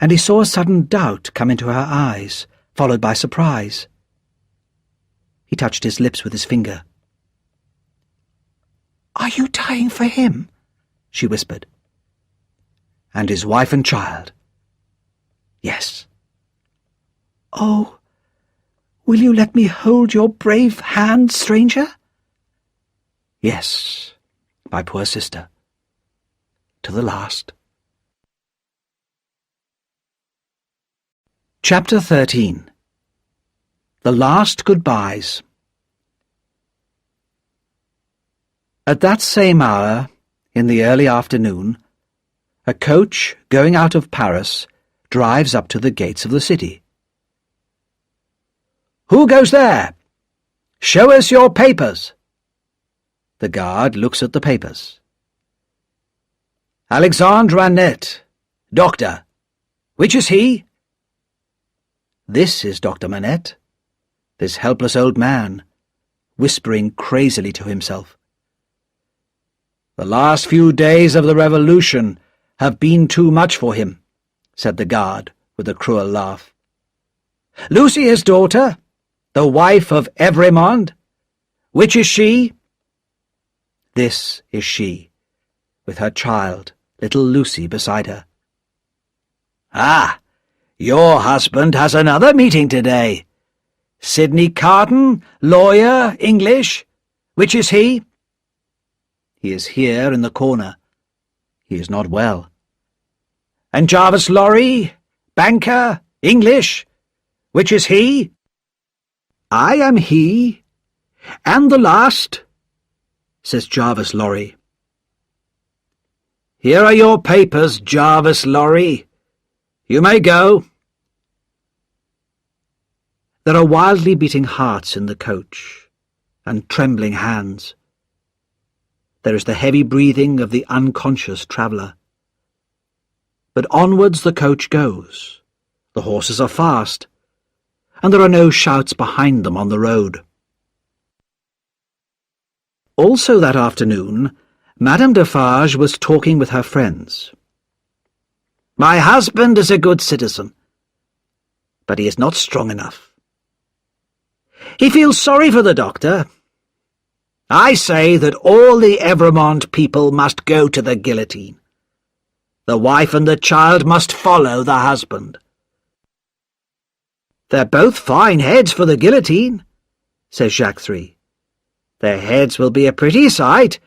and he saw a sudden doubt come into her eyes, followed by surprise. He touched his lips with his finger. "Are you dying for him?" she whispered. "And his wife and child." "Yes." "Oh, will you let me hold your brave hand, stranger?" "Yes, my poor sister. To the last." Chapter 13. The Last Goodbyes. At that same hour, in the early afternoon, a coach going out of Paris drives up to the gates of the city. "Who goes there? Show us your papers." The guard looks at the papers. "Alexandre Manette, doctor. Which is he?" This is Dr. Manette, this helpless old man, whispering crazily to himself. "The last few days of the revolution have been too much for him," said the guard with a cruel laugh. "Lucy, his daughter, the wife of Evrémonde. Which is she?" This is she, with her child, little Lucy, beside her. "Ah, your husband has another meeting today. Sidney Carton, lawyer, English. Which is he?" "He is here in the corner. He is not well." "And Jarvis Lorry, banker, English. Which is he?" "I am he, and the last," says Jarvis Lorry. "Here are your papers, Jarvis Lorry. You may go." There are wildly beating hearts in the coach, and trembling hands. There is the heavy breathing of the unconscious traveller. But onwards the coach goes. The horses are fast, and there are no shouts behind them on the road. Also that afternoon, Madame Defarge was talking with her friends. "My husband is a good citizen, but he is not strong enough. He feels sorry for the doctor. I say that all the Evrémonde people must go to the guillotine. The wife and the child must follow the husband." "They're both fine heads for the guillotine," says Jacques III. "Their heads will be a pretty sight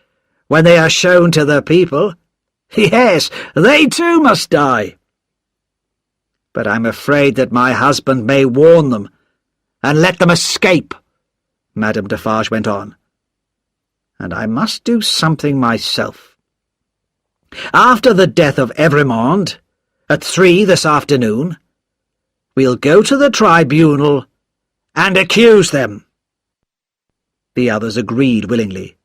when they are shown to the people. Yes, they too must die. But I'm afraid that my husband may warn them and let them escape," Madame Defarge went on. "And I must do something myself. After the death of Evrémonde, at 3 this afternoon, we'll go to the tribunal and accuse them." The others agreed willingly.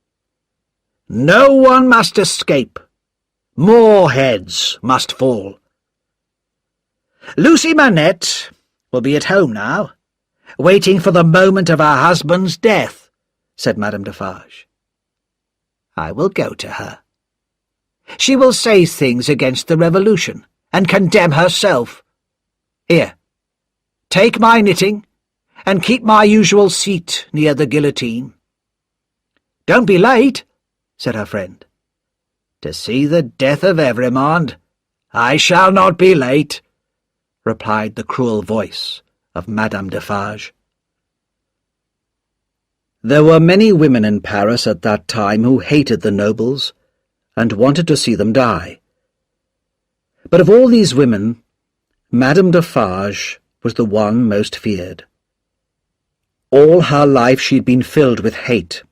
"No one must escape. More heads must fall. Lucy Manette will be at home now, waiting for the moment of her husband's death," said Madame Defarge. "I will go to her. She will say things against the Revolution, and condemn herself. Here, take my knitting, and keep my usual seat near the guillotine." "Don't be late," said her friend. "To see the death of Evrémonde, I shall not be late," replied the cruel voice of Madame Defarge. There were many women in Paris at that time who hated the nobles and wanted to see them die. But of all these women, Madame Defarge was the one most feared. All her life she had been filled with hate.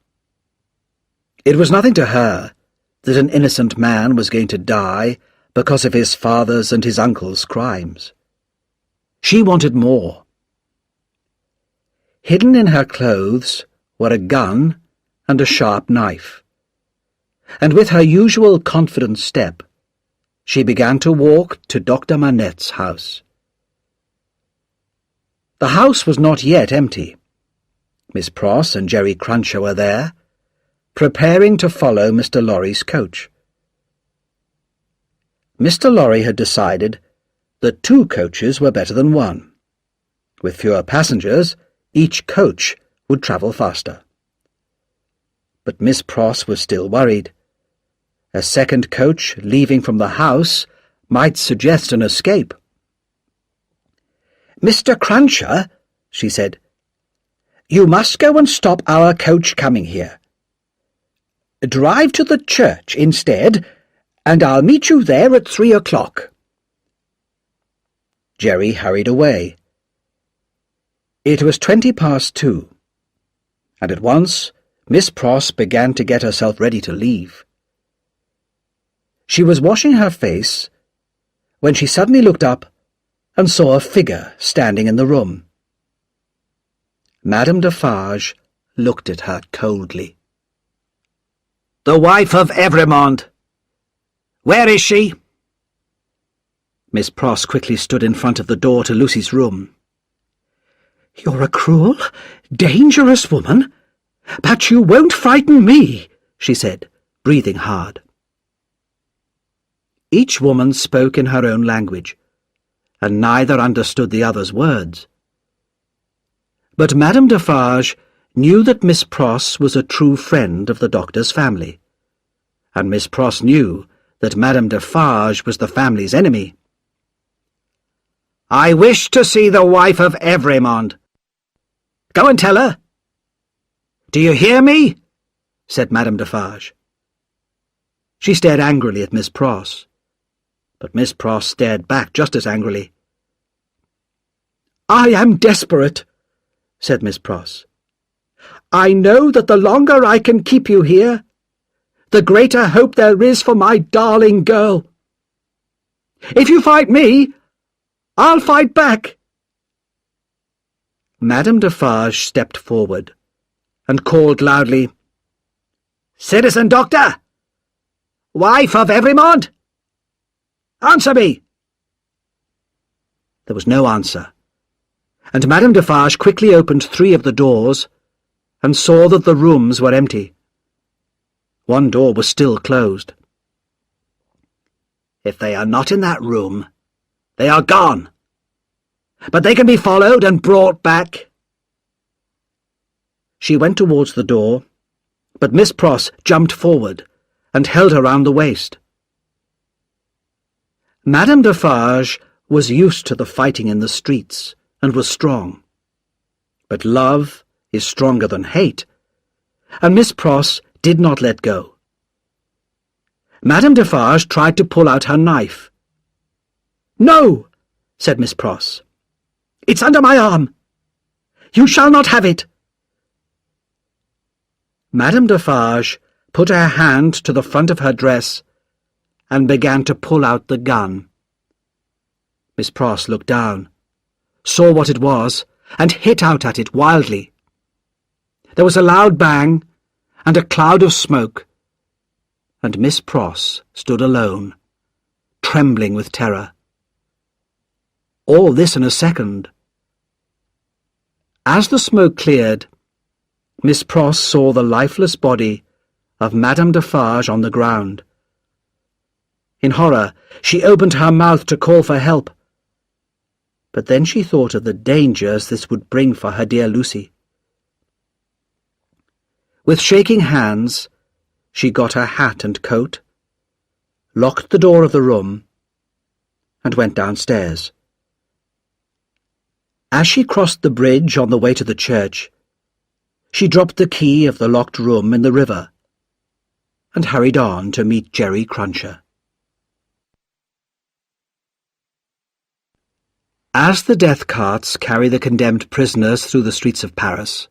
It was nothing to her that an innocent man was going to die because of his father's and his uncle's crimes. She wanted more. Hidden in her clothes were a gun and a sharp knife, and with her usual confident step, she began to walk to Dr. Manette's house. The house was not yet empty. Miss Pross and Jerry Cruncher were there, preparing to follow Mr. Lorry's coach. Mr. Lorry had decided that 2 coaches were better than 1. With fewer passengers, each coach would travel faster. But Miss Pross was still worried. A second coach leaving from the house might suggest an escape. "Mr. Cruncher," she said, "you must go and stop our coach coming here. Drive to the church instead, and I'll meet you there at 3 o'clock. Jerry hurried away. It was 2:20, and at once Miss Pross began to get herself ready to leave. She was washing her face when she suddenly looked up and saw a figure standing in the room. Madame Defarge looked at her coldly. "The wife of Evrémonde. Where is she?" Miss Pross quickly stood in front of the door to Lucy's room. "You're a cruel, dangerous woman, but you won't frighten me," she said, breathing hard. Each woman spoke in her own language, and neither understood the other's words. But Madame Defarge knew that Miss Pross was a true friend of the doctor's family, and Miss Pross knew that Madame Defarge was the family's enemy. "I wish to see the wife of Evrémonde. Go and tell her." "Do you hear me?" said Madame Defarge. She stared angrily at Miss Pross, but Miss Pross stared back just as angrily. "I am desperate," said Miss Pross. "I know that the longer I can keep you here, the greater hope there is for my darling girl. If you fight me, I'll fight back." Madame Defarge stepped forward and called loudly, "Citizen Doctor! Wife of Evrémonde! Answer me!" There was no answer, and Madame Defarge quickly opened 3 of the doors and saw that the rooms were empty. One door was still closed. "If they are not in that room, they are gone. But they can be followed and brought back." She went towards the door, but Miss Pross jumped forward and held her round the waist. Madame Defarge was used to the fighting in the streets and was strong. But love is stronger than hate, and Miss Pross did not let go. Madame Defarge tried to pull out her knife. "No," said Miss Pross. "It's under my arm. You shall not have it." Madame Defarge put her hand to the front of her dress and began to pull out the gun. Miss Pross looked down, saw what it was, and hit out at it wildly. There was a loud bang and a cloud of smoke, and Miss Pross stood alone, trembling with terror. All this in a second. As the smoke cleared, Miss Pross saw the lifeless body of Madame Defarge on the ground. In horror, she opened her mouth to call for help, but then she thought of the dangers this would bring for her dear Lucy. With shaking hands, she got her hat and coat, locked the door of the room, and went downstairs. As she crossed the bridge on the way to the church, she dropped the key of the locked room in the river and hurried on to meet Jerry Cruncher. As the death carts carry the condemned prisoners through the streets of Paris,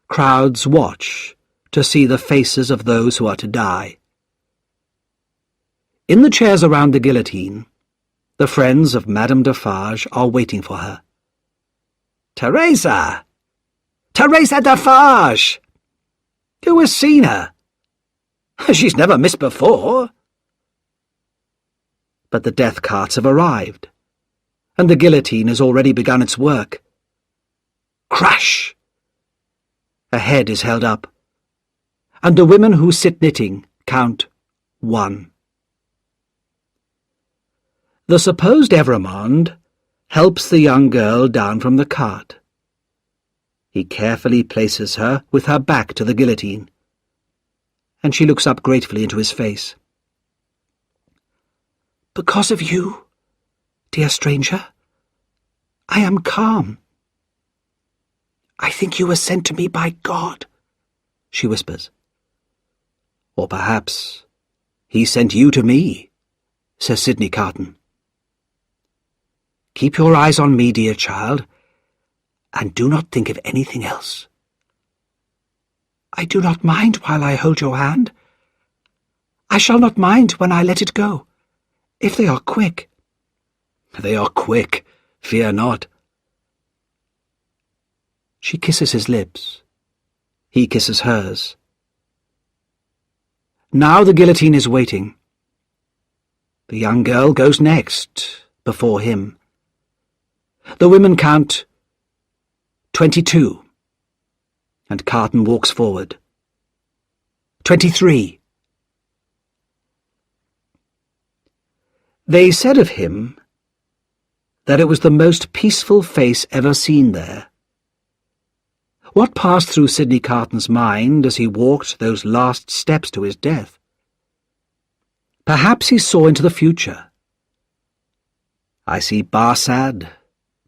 crowds watch to see the faces of those who are to die. In the chairs around the guillotine, the friends of Madame Defarge are waiting for her. "Teresa! Teresa Defarge! Who has seen her? She's never missed before." But the death carts have arrived, and the guillotine has already begun its work. Crash! A head is held up, and the women who sit knitting count 1. The supposed Evrémonde helps the young girl down from the cart. He carefully places her with her back to the guillotine, and she looks up gratefully into his face. "Because of you, dear stranger, I am calm. I think you were sent to me by God," she whispers. "Or perhaps he sent you to me," says Sidney Carton. "Keep your eyes on me, dear child, and do not think of anything else." "I do not mind while I hold your hand. I shall not mind when I let it go, if they are quick." "They are quick, fear not." She kisses his lips. He kisses hers. Now the guillotine is waiting. The young girl goes next, before him. The women count 22, and Carton walks forward. 23. They said of him that it was the most peaceful face ever seen there. What passed through Sidney Carton's mind as he walked those last steps to his death? Perhaps he saw into the future. I see Barsad,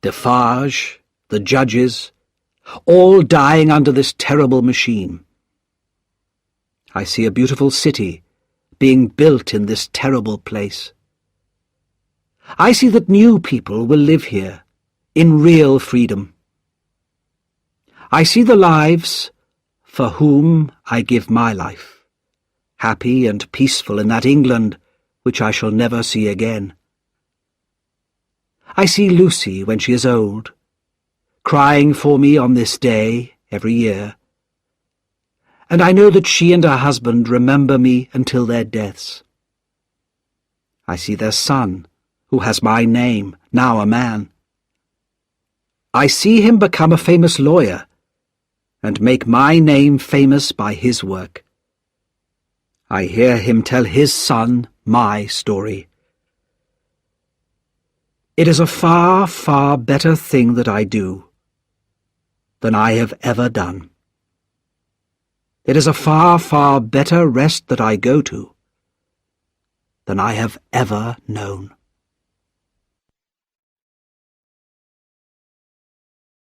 Defarge, the judges, all dying under this terrible machine. I see a beautiful city being built in this terrible place. I see that new people will live here, in real freedom. I see the lives for whom I give my life, happy and peaceful in that England which I shall never see again. I see Lucy when she is old, crying for me on this day every year, and I know that she and her husband remember me until their deaths. I see their son, who has my name, now a man. I see him become a famous lawyer, and make my name famous by his work. I hear him tell his son my story. It is a far, far better thing that I do than I have ever done. It is a far, far better rest that I go to than I have ever known.